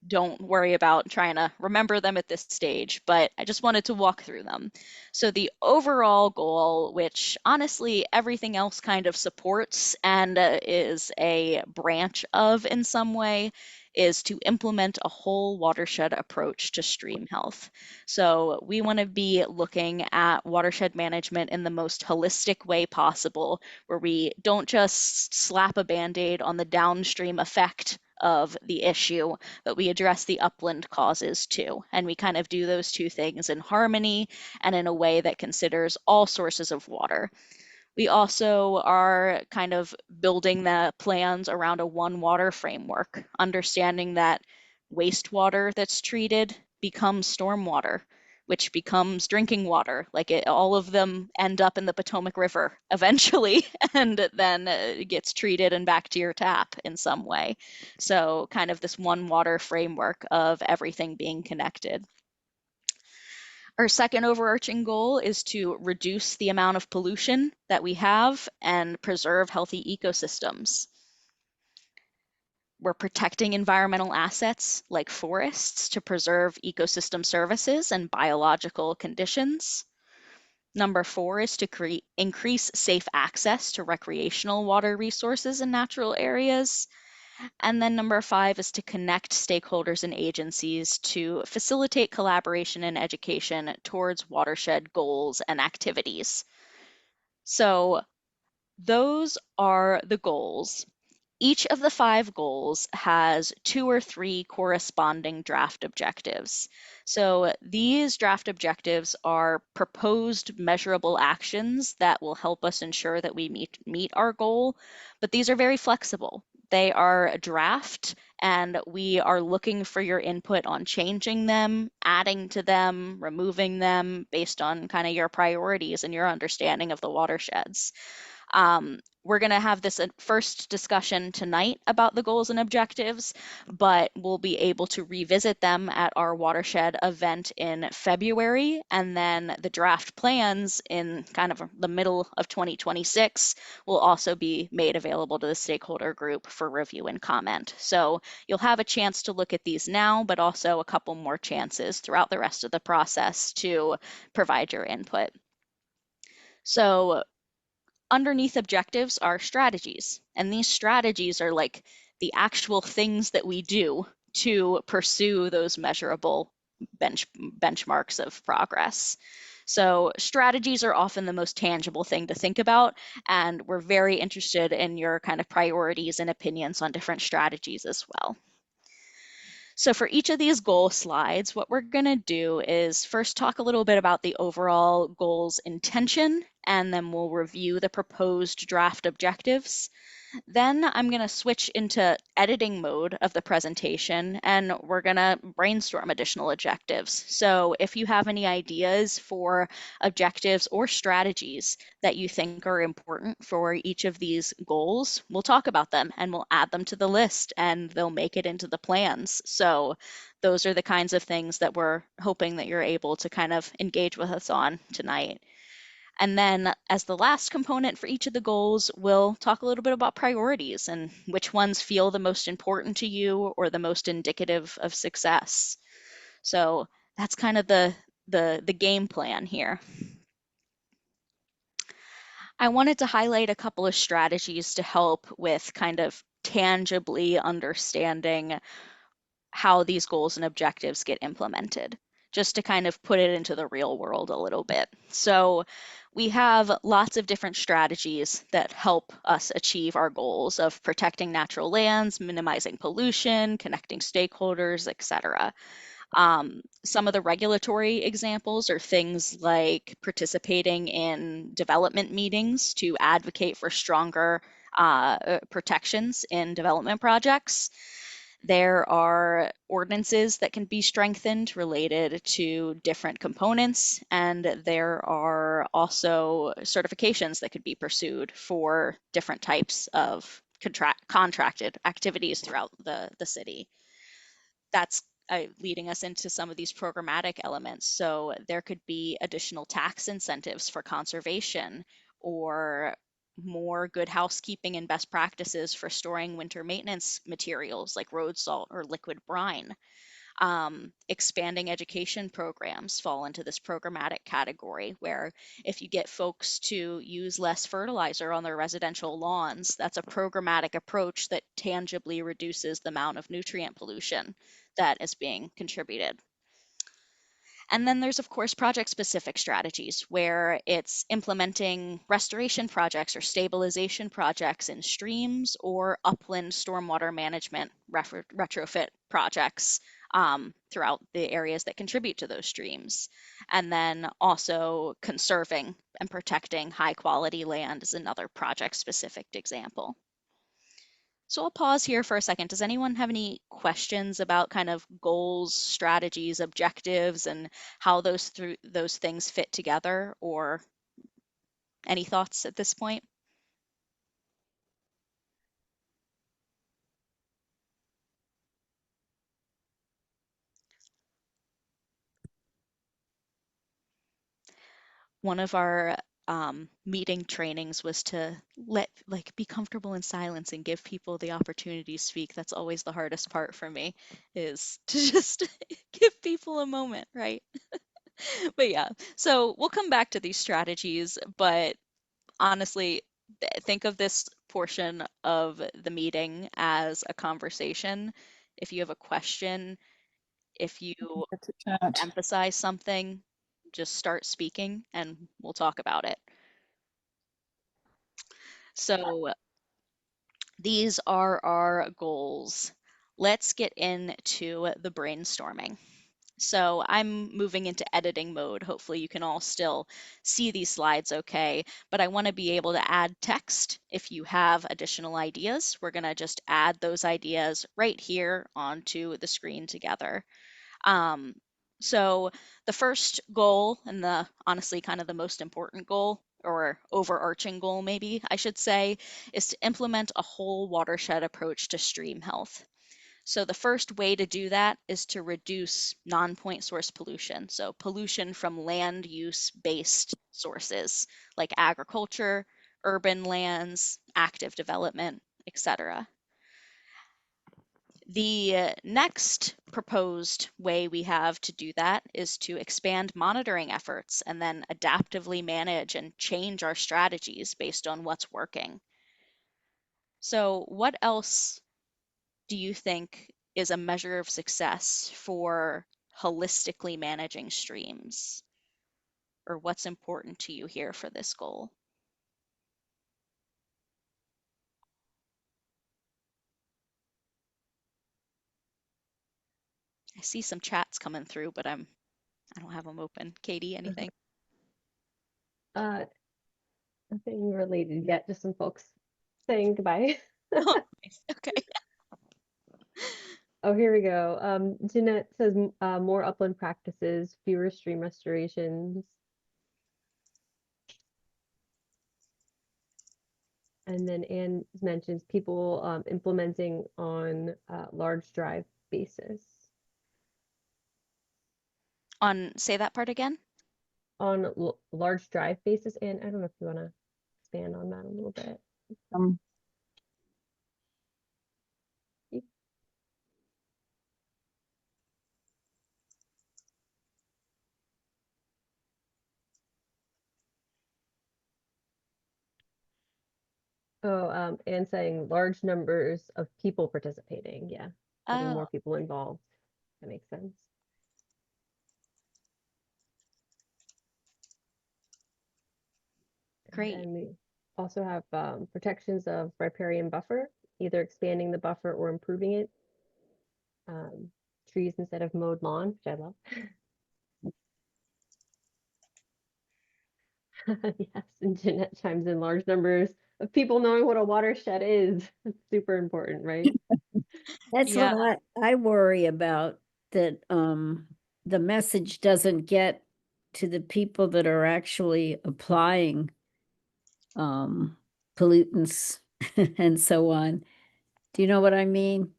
don't worry about trying to remember them at this stage, but I just wanted to walk through them. So the overall goal, which honestly everything else kind of supports and is a branch of in some way, is to implement a whole watershed approach to stream health. So we want to be looking at watershed management in the most holistic way possible, where we don't just slap a band-aid on the downstream effect of the issue, but we address the upland causes too. And we kind of do those two things in harmony and in a way that considers all sources of water. We also are kind of building the plans around a one water framework, understanding that wastewater that's treated becomes stormwater, which becomes drinking water. Like all of them end up in the Potomac River eventually, and then it gets treated and back to your tap in some way. So kind of this one water framework of everything being connected. Our second overarching goal is to reduce the amount of pollution that we have and preserve healthy ecosystems. We're protecting environmental assets like forests to preserve ecosystem services and biological conditions. Number 4 is to increase safe access to recreational water resources in natural areas. And then number 5 is to connect stakeholders and agencies to facilitate collaboration and education towards watershed goals and activities. So those are the goals. Each of the 5 goals has 2 or 3 corresponding draft objectives. So these draft objectives are proposed measurable actions that will help us ensure that we meet our goal, but these are very flexible. They are a draft, and we are looking for your input on changing them, adding to them, removing them based on kind of your priorities and your understanding of the watersheds. We're going to have this first discussion tonight about the goals and objectives, but we'll be able to revisit them at our Watershed event in February. And then the draft plans in kind of the middle of 2026 will also be made available to the stakeholder group for review and comment. So you'll have a chance to look at these now, but also a couple more chances throughout the rest of the process to provide your input. So underneath objectives are strategies, and these strategies are like the actual things that we do to pursue those measurable benchmarks of progress. So strategies are often the most tangible thing to think about, and we're very interested in your kind of priorities and opinions on different strategies as well. So for each of these goal slides, what we're going to do is first talk a little bit about the overall goals intention, and then we'll review the proposed draft objectives. Then I'm going to switch into editing mode of the presentation, and we're going to brainstorm additional objectives. So if you have any ideas for objectives or strategies that you think are important for each of these goals, we'll talk about them and we'll add them to the list, and they'll make it into the plans. So those are the kinds of things that we're hoping that you're able to kind of engage with us on tonight. And then as the last component for each of the goals, we'll talk a little bit about priorities and which ones feel the most important to you or the most indicative of success. So that's kind of the game plan here. I wanted to highlight a couple of strategies to help with kind of tangibly understanding how these goals and objectives get implemented, just to kind of put it into the real world a little bit. So we have lots of different strategies that help us achieve our goals of protecting natural lands, minimizing pollution, connecting stakeholders, etc. Some of the regulatory examples are things like participating in development meetings to advocate for stronger protections in development projects. There are ordinances that can be strengthened related to different components, and there are also certifications that could be pursued for different types of contracted activities throughout the city. That's leading us into some of these programmatic elements. So there could be additional tax incentives for conservation, or more good housekeeping and best practices for storing winter maintenance materials like road salt or liquid brine. Expanding education programs fall into this programmatic category, where if you get folks to use less fertilizer on their residential lawns, that's a programmatic approach that tangibly reduces the amount of nutrient pollution that is being contributed. And then there's, of course, project-specific strategies where it's implementing restoration projects or stabilization projects in streams, or upland stormwater management retrofit projects throughout the areas that contribute to those streams. And then also conserving and protecting high-quality land is another project-specific example. So I'll pause here for a second. Does anyone have any questions about kind of goals, strategies, objectives, and how those things fit together, or any thoughts at this point? One of our meeting trainings was to be comfortable in silence and give people the opportunity to speak. That's always the hardest part for me, is to just give people a moment, right? But yeah, so we'll come back to these strategies, but honestly, think of this portion of the meeting as a conversation. If you have a question, if you Get to chat. emphasize something, just start speaking and we'll talk about it. So these are our goals. Let's get into the brainstorming. So I'm moving into editing mode. Hopefully you can all still see these slides okay, but I want to be able to add text. If you have additional ideas, we're going to just add those ideas right here onto the screen together. So the first goal, and the honestly kind of the most important goal, or overarching goal maybe I should say, is to implement a whole watershed approach to stream health. So the first way to do that is to reduce non-point source pollution. So pollution from land use based sources like agriculture, urban lands, active development, etc. The next proposed way we have to do that is to expand monitoring efforts and then adaptively manage and change our strategies based on what's working. So, what else do you think is a measure of success for holistically managing streams? Or what's important to you here for this goal? I see some chats coming through, but I don't have them open. Katie, anything? Uh, Nothing related yet, just some folks saying goodbye. Oh, nice. Okay. Oh, here we go. Jeanette says more upland practices, fewer stream restorations. And then Anne mentions people implementing on large drive basis. Say that part again. On large drive basis, and I don't know if you want to expand on that a little bit. Um, Oh, and saying large numbers of people participating. Yeah, getting Oh, more people involved. That makes sense. And great. then we also have protections of riparian buffer, either expanding the buffer or improving it. Trees instead of mowed lawn, which I love. Yes, and Jeanette chimes in large numbers of people knowing what a watershed is. It's super important, right? That's Yeah, what I worry about, that the message doesn't get to the people that are actually applying pollutants and so on. Do you know what I mean?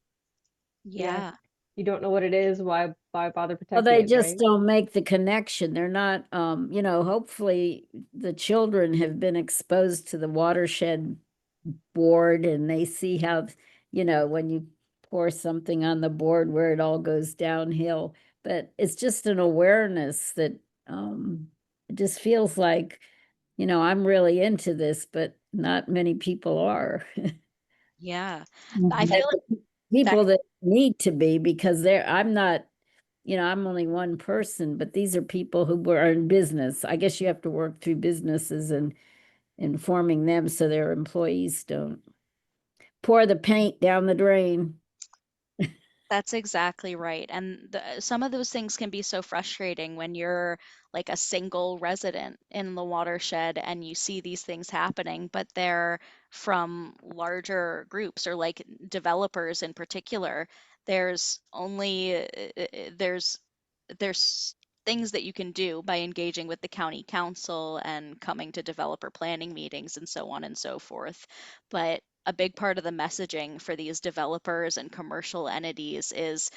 Yes. yeah, You don't know what it is, why bother Well, protecting they it, just right? don't make the connection. They're not, hopefully the children have been exposed to the watershed board and they see how, when you pour something on the board where it all goes downhill. But it's just an awareness that it just feels like, I'm really into this, but not many people are. yeah. I Mhm. feel But like the that, people that need to be, because I'm not, I'm only one person, but these are people who were in business. I guess you have to work through businesses and informing them so their employees don't pour the paint down the drain. that's exactly right. And some of those things can be so frustrating when you're like a single resident in the watershed and you see these things happening, but they're from larger groups or like developers in particular. There's only there's things that you can do by engaging with the county council and coming to developer planning meetings and so on and so forth. But a big part of the messaging for these developers and commercial entities is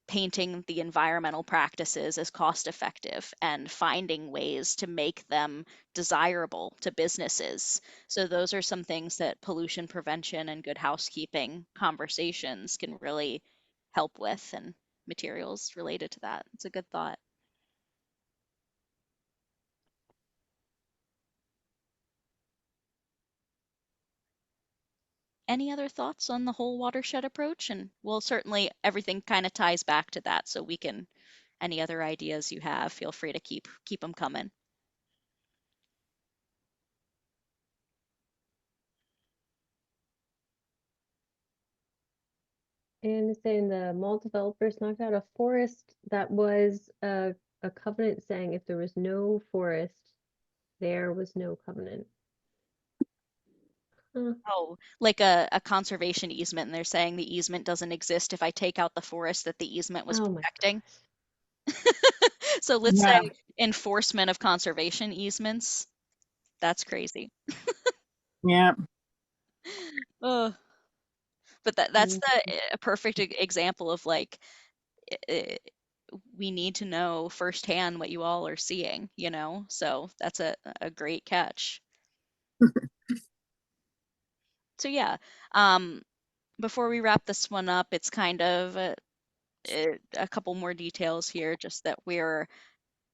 painting the environmental practices as cost effective and finding ways to make them desirable to businesses. So, those are some things that pollution prevention and good housekeeping conversations can really help with, and materials related to that. It's a good thought. Any other thoughts on the whole watershed approach? And we'll certainly, everything kind of ties back to that, so we can, any other ideas you have, feel free to keep them coming. And saying the mall developers knocked out a forest that was a covenant saying if there was no forest, there was no covenant. Huh. Oh, like a conservation easement, and they're saying the easement doesn't exist if I take out the forest that the easement was Oh my protecting. gosh. So let's Yeah. say enforcement of conservation easements. That's crazy. Yeah. Ugh. But that's Mm. a perfect example of like i- we need to know firsthand what you all are seeing, you know? So that's a great catch. So yeah, um, before we wrap this one up, it's kind of a couple more details here, just that we're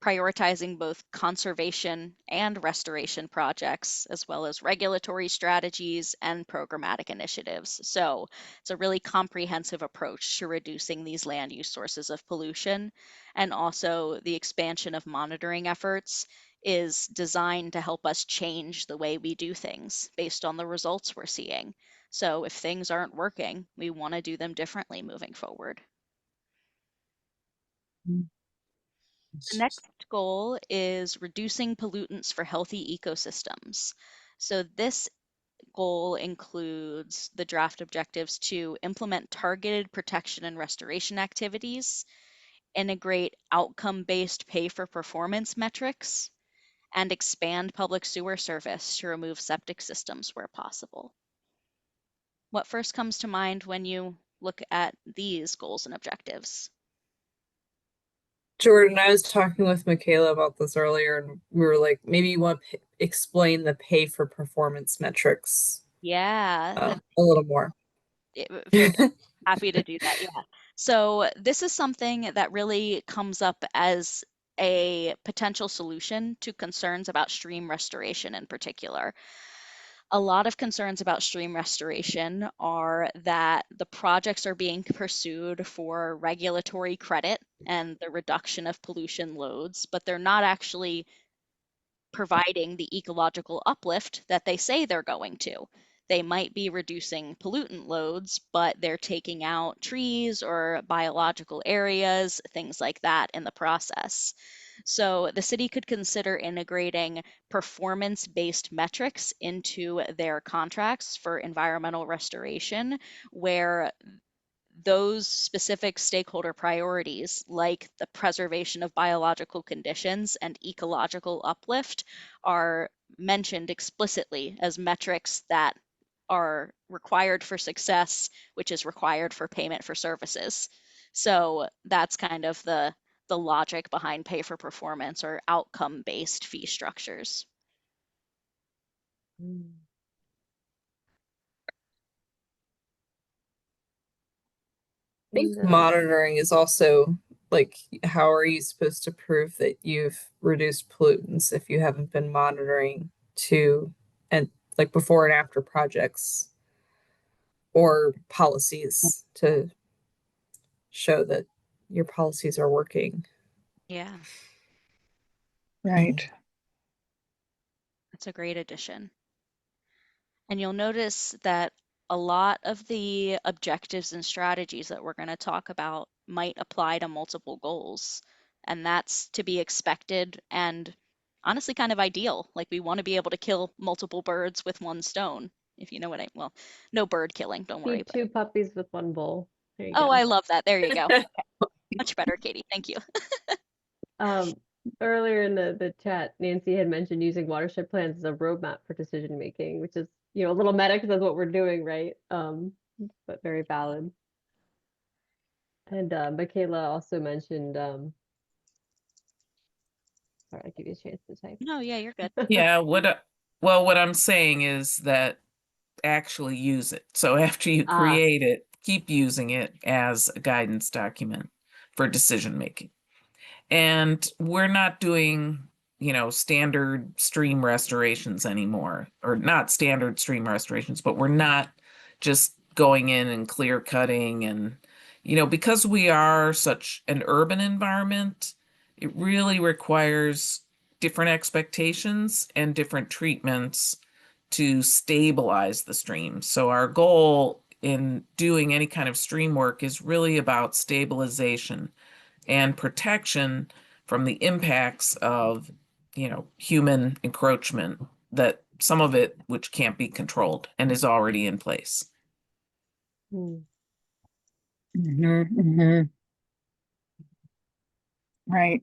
prioritizing both conservation and restoration projects, as well as regulatory strategies and programmatic initiatives. So it's a really comprehensive approach to reducing these land use sources of pollution. And also, the expansion of monitoring efforts is designed to help us change the way we do things based on the results we're seeing. So if things aren't working, we want to do them differently moving forward. The next goal is reducing pollutants for healthy ecosystems. So this goal includes the draft objectives to implement targeted protection and restoration activities, integrate outcome-based pay-for-performance metrics, and expand public sewer service to remove septic systems where possible. What first comes to mind when you look at these goals and objectives? Jordan, I was talking with Michaela about this earlier, and we were like, maybe you want to explain the pay for performance metrics Yeah, a little more. very happy to do that. Yeah. So this is something that really comes up as a potential solution to concerns about stream restoration in particular. A lot of concerns about stream restoration are that the projects are being pursued for regulatory credit and the reduction of pollution loads, but they're not actually providing the ecological uplift that they say they're going to. They might be reducing pollutant loads, but they're taking out trees or biological areas, things like that in the process. So the city could consider integrating performance-based metrics into their contracts for environmental restoration, where those specific stakeholder priorities, like the preservation of biological conditions and ecological uplift, are mentioned explicitly as metrics that are required for success, which is required for payment for services. So that's kind of the logic behind pay for performance or outcome-based fee structures. Mm. I think And, monitoring is also like, how are you supposed to prove that you've reduced pollutants if you haven't been monitoring to, and like before and after projects or policies to show that your policies are working? Yeah, Right. that's a great addition. And you'll notice that a lot of the objectives and strategies that we're going to talk about might apply to multiple goals. And that's to be expected and honestly kind of ideal. Like we want to be able to kill multiple birds with one stone, if you know what well, no bird killing, don't worry. feed But 2 puppies with 1 bowl. There you oh, go. I love that. There you go. Okay. Much better, Katie. Thank you. Um, Earlier in the chat, Nancy had mentioned using watershed plans as a roadmap for decision making, which is, a little meta because that's what we're doing, right? But very valid. And Michaela also mentioned, sorry, I'll give you a chance to type. No, yeah, you're good. Yeah, what I'm saying is that actually use it. So after you Ah, create it, keep using it as a guidance document for decision making. And we're not doing, standard stream restorations anymore, or not standard stream restorations, but we're not just going in and clear cutting. And, because we are such an urban environment, it really requires different expectations and different treatments to stabilize the stream. So our goal in doing any kind of stream work is really about stabilization and protection from the impacts of, human encroachment, that some of it which can't be controlled and is already in place. hmm. Mm-hmm, mm-hmm. Right.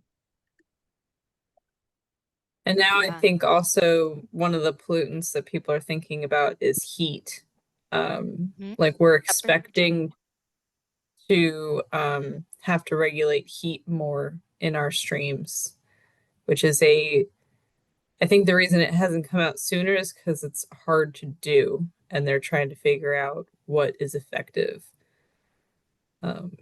And now I Yeah. think also one of the pollutants that people are thinking about is heat. Mhm. Like we're Temperature. expecting to have to regulate heat more in our streams, which is I think the reason it hasn't come out sooner is because it's hard to do and they're trying to figure out what is effective. Um,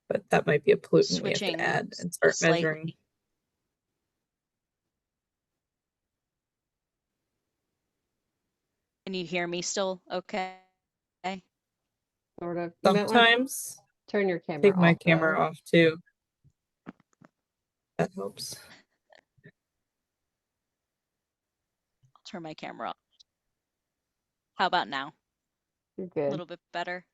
but that might be a pollutant we have to Switching add and start measuring. slightly. Can you hear me still? Okay. Sort of. You might want to Sometimes turn your camera take my off camera though. off too. That helps. I'll turn my camera off. How about now? You're A good. little bit better?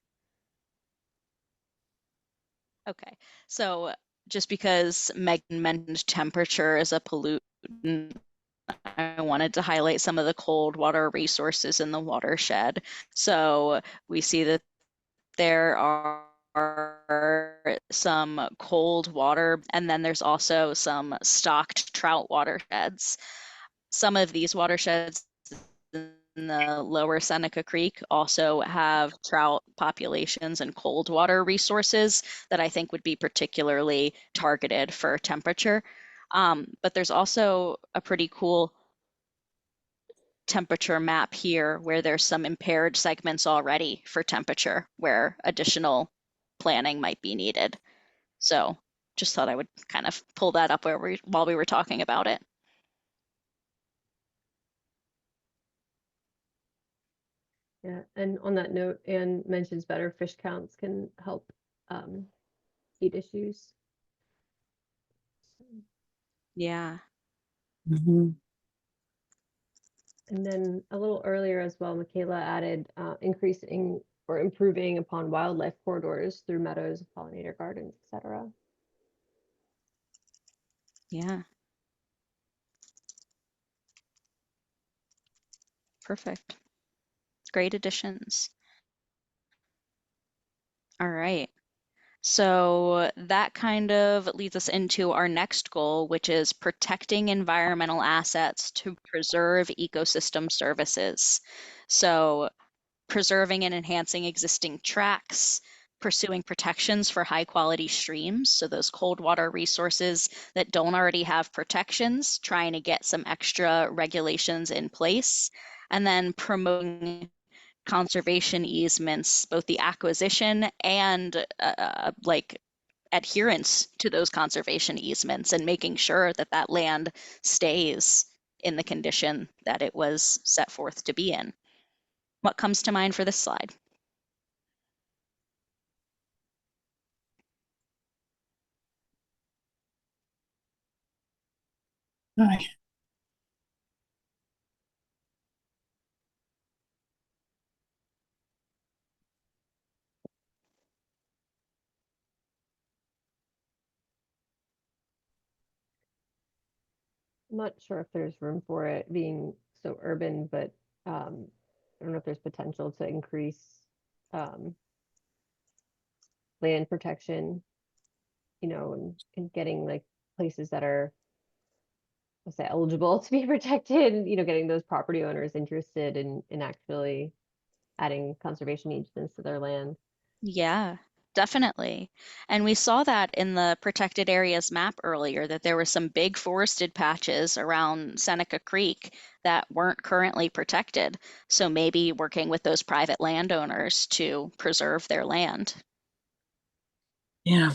Okay. So just because Megan mentioned temperature as a pollutant, I wanted to highlight some of the cold water resources in the watershed. So we see that there are some cold water, and then there's also some stocked trout watersheds. Some of these watersheds in the lower Seneca Creek also have trout populations and cold water resources that I think would be particularly targeted for temperature. But there's also a pretty cool temperature map here where there's some impaired segments already for temperature where additional planning might be needed. So just thought I would kind of pull that up while we were talking about it. Yeah, and on that note, Anne mentions better fish counts can help heat issues. Yeah. Mm-hmm. And then a little earlier as well, Michaela added increasing or improving upon wildlife corridors through meadows, pollinator gardens, etc. Yeah. Perfect. Great additions. All right. So that kind of leads us into our next goal, which is protecting environmental assets to preserve ecosystem services. So preserving and enhancing existing tracks, pursuing protections for high quality streams, so those cold water resources that don't already have protections, trying to get some extra regulations in place, and then promoting conservation easements, both the acquisition and like adherence to those conservation easements and making sure that that land stays in the condition that it was set forth to be in. What comes to mind for this slide? Right. I'm not sure if there's room for it being so urban, but I don't know if there's potential to increase um, land protection, and getting like places that are, let's say, eligible to be protected, getting those property owners interested in actually adding conservation easements to their land. Yeah, definitely. And we saw that in the protected areas map earlier, that there were some big forested patches around Seneca Creek that weren't currently protected. So maybe working with those private landowners to preserve their land. Yeah.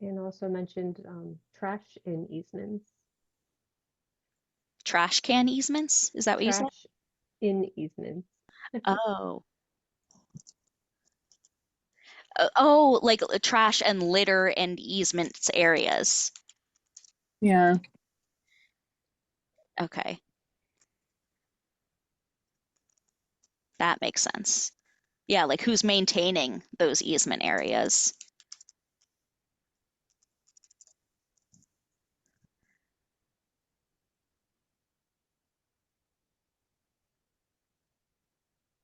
And also mentioned trash in easements. Trash can easements, is that what you said? Trash in easements. Oh. Oh, like trash and litter and easements areas. Yeah. Okay, that makes sense. Yeah, like who's maintaining those easement areas?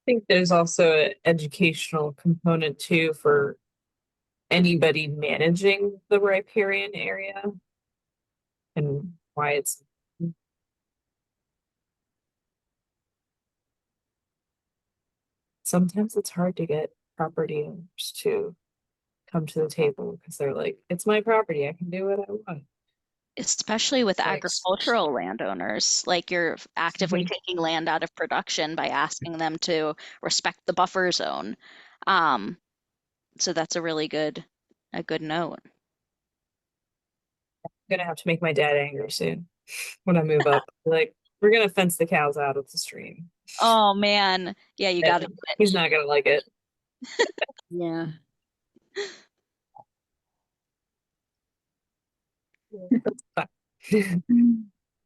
think there's also an educational component too for anybody managing the riparian area and why it's sometimes it's hard to get property owners to come to the table because they're like, it's my property, I can do what I want. Especially with Thanks. agricultural landowners, like you're actively Mhm. taking land out of production by asking them to respect the buffer zone. Um, so that's a good note. I'm gonna have to make my dad angry soon when I move up. Like, we're gonna fence the cows out of the stream. Oh man, yeah, you got to And do it. he's not gonna like it. Yeah.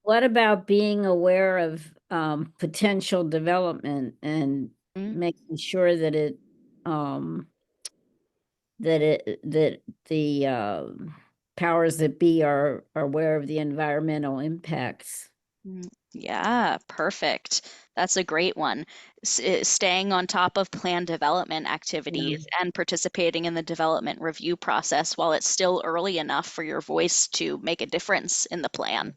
What about being aware of potential development and Mm, making sure that um, that the powers that be are aware of the environmental impacts? Yeah, perfect. That's a great one. Staying on top of plan development activities and participating in the development review process while it's still early enough for your voice to make a difference in the plan.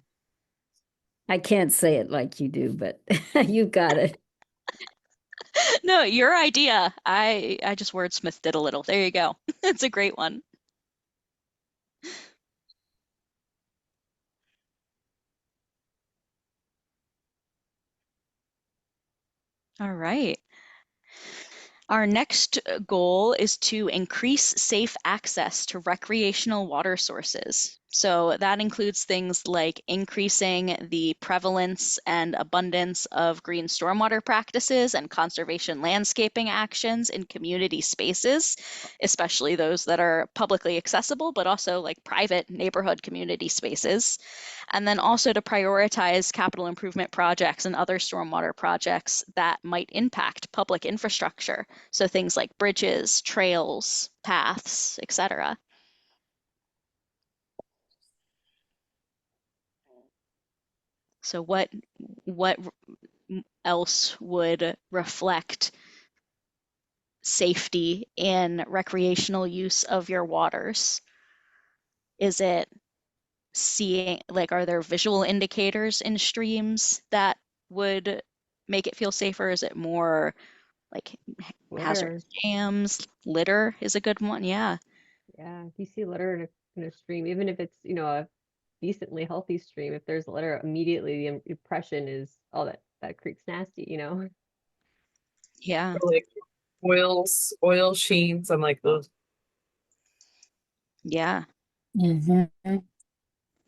I can't say it like you do, but you got it. No, your idea. I just wordsmithed it a little. There you go. It's a great one. All right. Our next goal is to increase safe access to recreational water sources. So that includes things like increasing the prevalence and abundance of green stormwater practices and conservation landscaping actions in community spaces, especially those that are publicly accessible, but also like private neighborhood community spaces. And then also to prioritize capital improvement projects and other stormwater projects that might impact public infrastructure. So things like bridges, trails, paths, etc. So what else would reflect safety in recreational use of your waters? Is it seeing, like, are there visual indicators in streams that would make it feel safer? Is it more like hazardous Litter. jams? Litter is a good one. Yeah. Yeah, if you see litter in a stream, even if it's, a decently healthy stream, if there's litter, immediately the impression is, oh, that creek's nasty. Yeah. Or like oil sheens. I'm like, those Yeah. Mhm.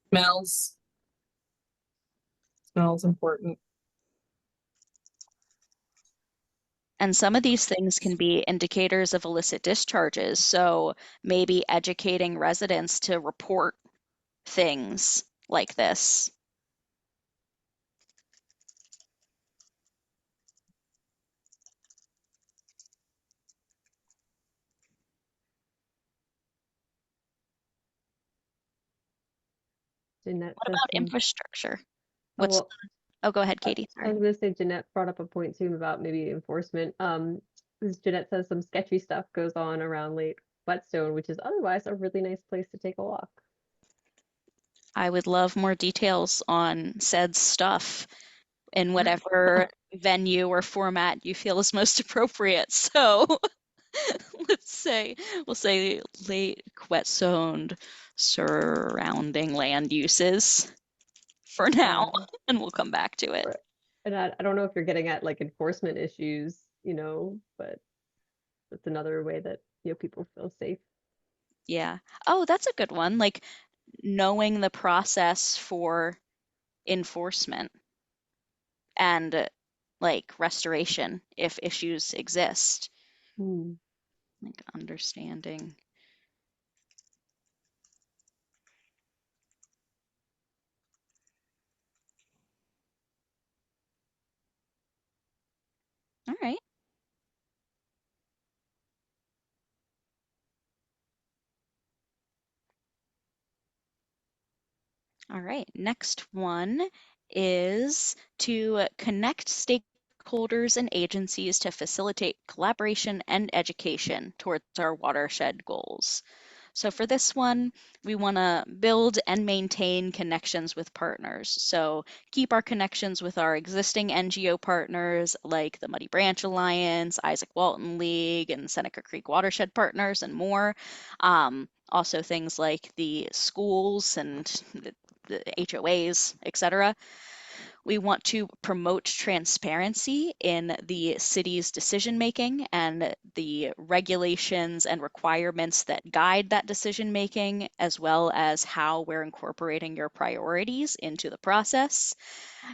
smells. Smells important. And some of these things can be indicators of illicit discharges. So maybe educating residents to report things like this. Jeanette What says about some, infrastructure? oh, What's, well, oh, go ahead, I Katie. I Sorry. was gonna say Jeanette brought up a point too about maybe enforcement. This Jeanette says some sketchy stuff goes on around Lake Whetstone, which is otherwise a really nice place to take a walk. I would love more details on said stuff in whatever venue or format you feel is most appropriate. So we'll say Lake Whetstone surrounding land uses for now, Yeah. and we'll come back to it. Right. And I don't know if you're getting at like enforcement issues, but that's another way that, people feel safe. Yeah. Oh, that's a good one. Like knowing the process for enforcement and like restoration if issues exist. Hmm. Like understanding. All right. All right. Next one is to connect stakeholders and agencies to facilitate collaboration and education towards our watershed goals. So for this one, we want to build and maintain connections with partners. So keep our connections with our existing NGO partners like the Muddy Branch Alliance, Isaac Walton League, and Seneca Creek Watershed Partners, and more. Also things like the schools and the HOAs, etc. We want to promote transparency in the city's decision making and the regulations and requirements that guide that decision making, as well as how we're incorporating your priorities into the process.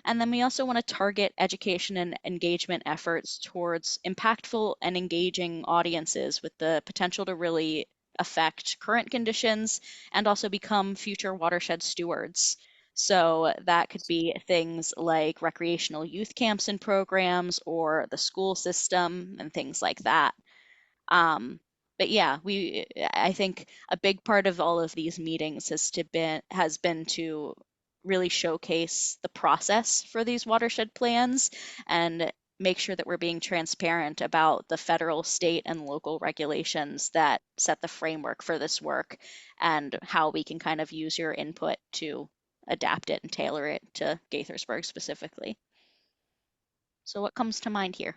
And then we also want to target education and engagement efforts towards impactful and engaging audiences with the potential to really affect current conditions and also become future watershed stewards. So that could be things like recreational youth camps and programs or the school system and things like that. Um, but yeah, I think a big part of all of these meetings has been to really showcase the process for these watershed plans and make sure that we're being transparent about the federal, state, and local regulations that set the framework for this work and how we can kind of use your input to adapt it and tailor it to Gaithersburg specifically. So what comes to mind here?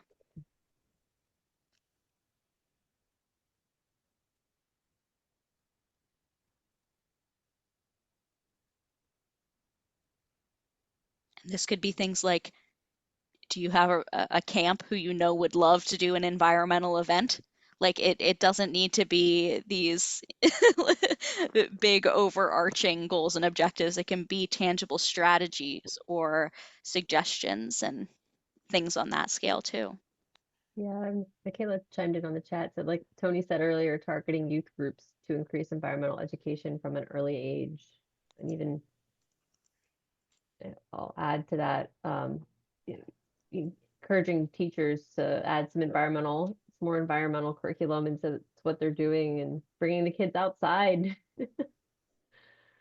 This could be things like, do you have a camp who you know would love to do an environmental event? Like it doesn't need to be these big overarching goals and objectives. It can be tangible strategies or suggestions and things on that scale too. Yeah, Michaela chimed in on the chat, said like Tony said earlier, targeting youth groups to increase environmental education from an early age. And even I'll add to that, encouraging teachers to add some more environmental curriculum into what they're doing and bringing the kids outside.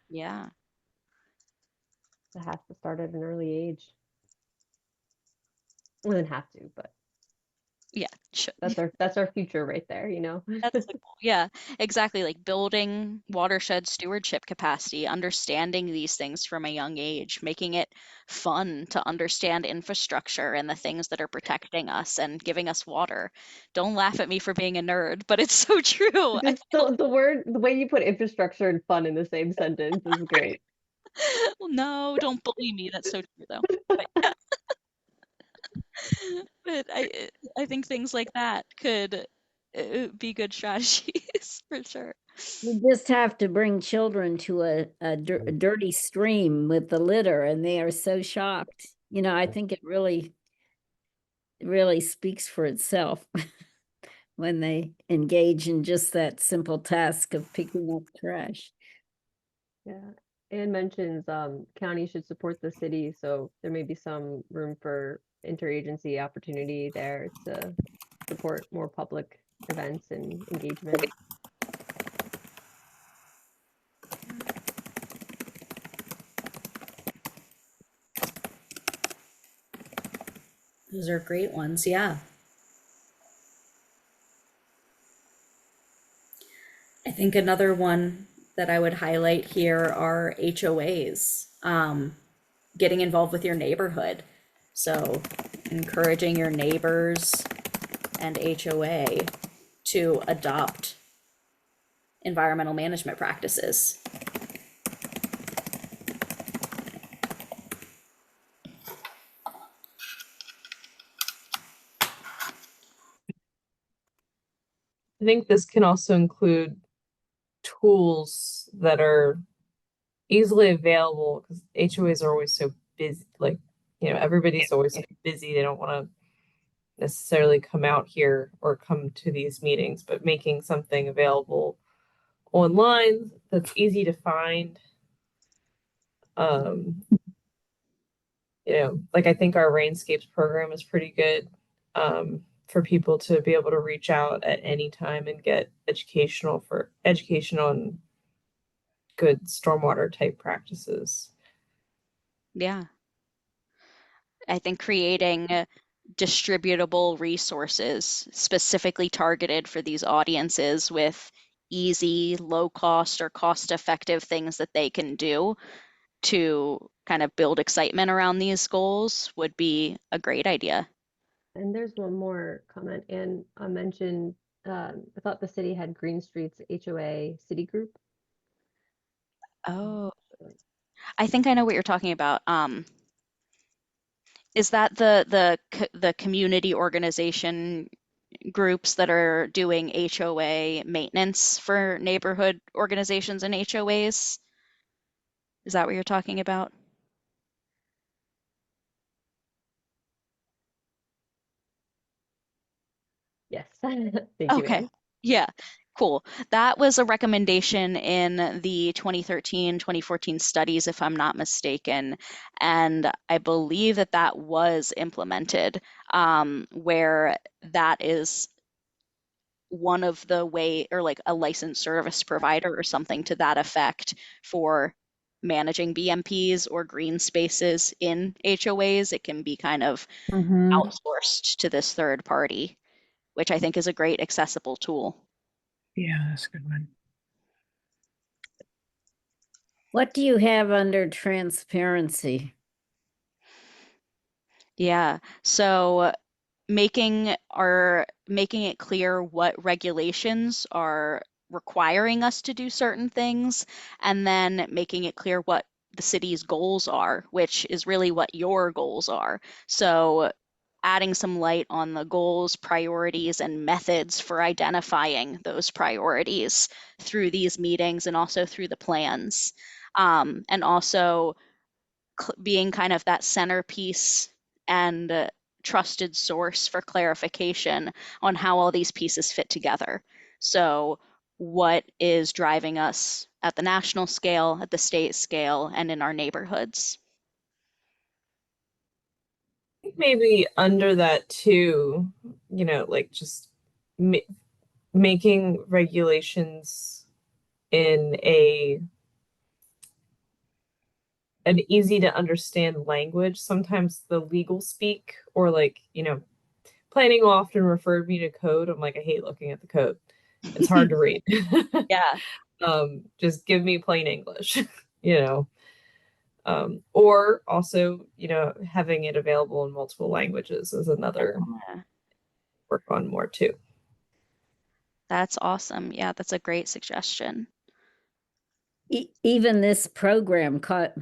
Yeah. It has to start at an early age. Well, it doesn't have to, but Yeah, sure. that's our future right there, That's the goal. Yeah, exactly. Like building watershed stewardship capacity, understanding these things from a young age, making it fun to understand infrastructure and the things that are protecting us and giving us water. Don't laugh at me for being a nerd, but it's so true. Just the way you put infrastructure and fun in the same sentence is great. Well, no, don't bully me. That's so true, though. But yeah. But I think things like that could be good strategies for sure. You just have to bring children to a dirty stream with the litter, and they are so shocked. I think it really speaks for itself when they engage in just that simple task of picking up trash. Yeah. Anne mentions county should support the city, so there may be some room for interagency opportunity there to support more public events and engagement. Those are great ones, yeah. I think another one that I would highlight here are HOAs. Getting involved with your neighborhood. So encouraging your neighbors and HOA to adopt environmental management practices. I think this can also include tools that are easily available because HOAs are always so busy. Like, everybody's always so busy. They don't want to necessarily come out here or come to these meetings, but making something available online that's easy to find. Like I think our Rainscapes program is pretty good for people to be able to reach out at any time and get educational and good stormwater type practices. Yeah. I think creating distributable resources specifically targeted for these audiences with easy, low cost, or cost effective things that they can do to kind of build excitement around these goals would be a great idea. And there's one more comment, and I mentioned, I thought the city had Green Street's HOA city group. Oh, I think I know what you're talking about. Is that the community organization groups that are doing HOA maintenance for neighborhood organizations and HOAs? Is that what you're talking about? Yes. Thank you, Okay. Anne. Yeah. Cool. That was a recommendation in the 2013-2014 studies, if I'm not mistaken. And I believe that that was implemented, where that is one of the way, or like a licensed service provider or something to that effect for managing BMPs or green spaces in HOAs. It can be kind of Mm-hmm. outsourced to this third party, which I think is a great accessible tool. Yeah, that's a good one. What do you have under transparency? Yeah. So making it clear what regulations are requiring us to do certain things, and then making it clear what the city's goals are, which is really what your goals are. So adding some light on the goals, priorities, and methods for identifying those priorities through these meetings and also through the plans. And also being kind of that centerpiece and trusted source for clarification on how all these pieces fit together. So, what is driving us at the national scale, at the state scale, and in our neighborhoods? I think maybe under that too, like just ma making regulations in an easy to understand language. Sometimes the legal speak or like, planning will often refer me to code. I'm like, I hate looking at the code. It's hard to read. Yeah. Just give me plain English, you know. Or also, having it available in multiple languages is another Yeah. work on more too. That's awesome. Yeah, that's a great suggestion. Even this program caught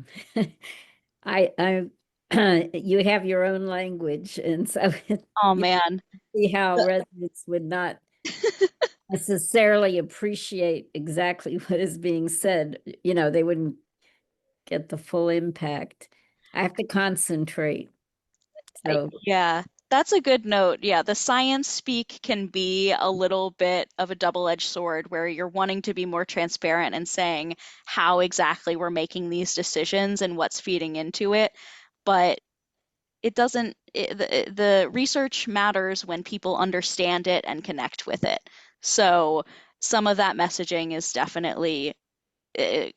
I you have your own language, and so Oh you man. see how residents would not necessarily appreciate exactly what is being said. They wouldn't get the full impact. I have to concentrate. So Yeah, that's a good note. Yeah, the science speak can be a little bit of a double-edged sword where you're wanting to be more transparent and saying how exactly we're making these decisions and what's feeding into it. But it doesn't, the research matters when people understand it and connect with it. So some of that messaging is definitely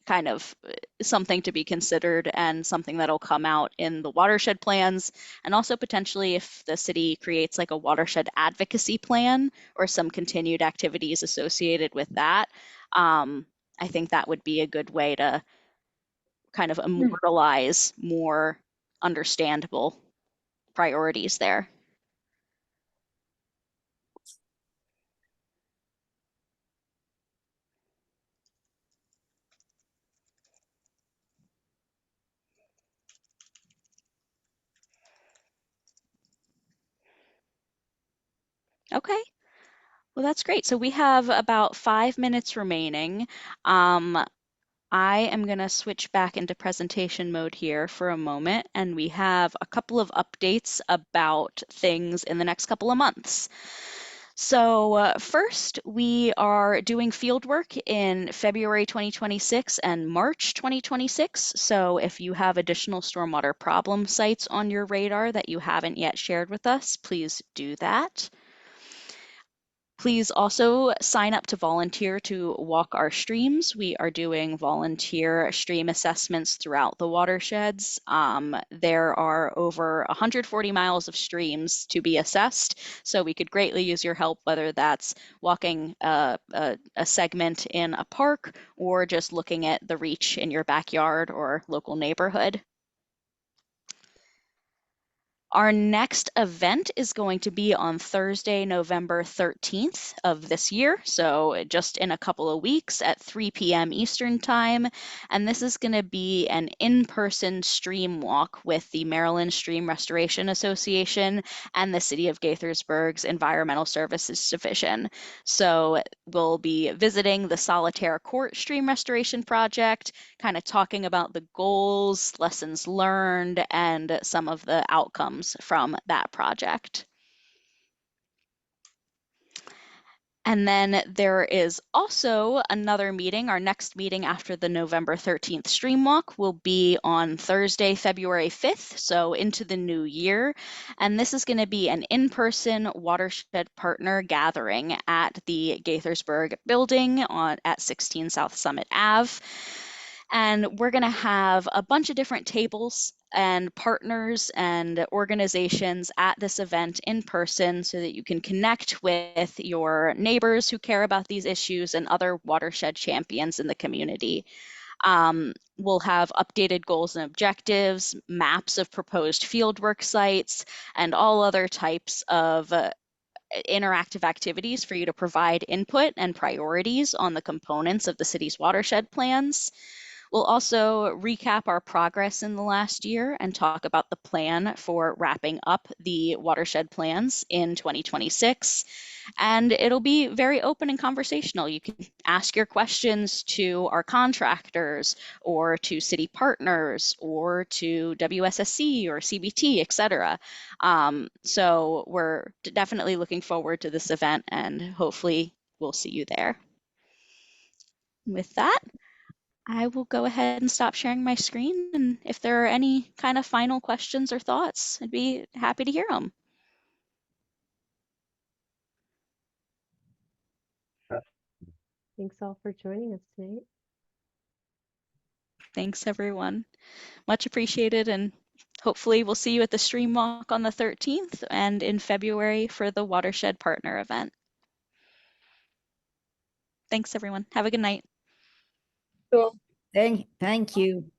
kind of something to be considered and something that'll come out in the watershed plans, and also potentially if the city creates like a watershed advocacy plan or some continued activities associated with that. I think that would be a good way to kind of immortalize more understandable priorities there. Okay. Well, that's great. So we have about 5 minutes remaining. I am going to switch back into presentation mode here for a moment, and we have a couple of updates about things in the next couple of months. So first, we are doing field work in February 2026 and March 2026. So if you have additional stormwater problem sites on your radar that you haven't yet shared with us, please do that. Please also sign up to volunteer to walk our streams. We are doing volunteer stream assessments throughout the watersheds. There are over 140 miles of streams to be assessed, so we could greatly use your help, whether that's walking a segment in a park or just looking at the reach in your backyard or local neighborhood. Our next event is going to be on Thursday, November 13th of this year, so just in a couple of weeks at 3 p.m. Eastern Time. And this is going to be an in-person stream walk with the Maryland Stream Restoration Association and the City of Gaithersburg's Environmental Services Division. So we'll be visiting the Solitaire Court Stream Restoration Project, kind of talking about the goals, lessons learned, and some of the outcomes from that project. And then there is also another meeting. Our next meeting after the November 13th stream walk will be on Thursday, February 5th, so into the new year. And this is going to be an in-person watershed partner gathering at the Gaithersburg building at 16 South Summit Ave. And we're going to have a bunch of different tables and partners and organizations at this event in person so that you can connect with your neighbors who care about these issues and other watershed champions in the community. We'll have updated goals and objectives, maps of proposed fieldwork sites, and all other types of interactive activities for you to provide input and priorities on the components of the city's watershed plans. We'll also recap our progress in the last year and talk about the plan for wrapping up the watershed plans in 2026. And it'll be very open and conversational. You can ask your questions to our contractors or to city partners or to WSSC or CBT, etc. So we're definitely looking forward to this event and hopefully we'll see you there. With that, I will go ahead and stop sharing my screen, and if there are any kind of final questions or thoughts, I'd be happy to hear them. Thanks all for joining us tonight. Thanks, everyone. Much appreciated, and hopefully we'll see you at the stream walk on the 13th and in February for the Watershed Partner event. Thanks, everyone. Have a good night. Cool. Thank you.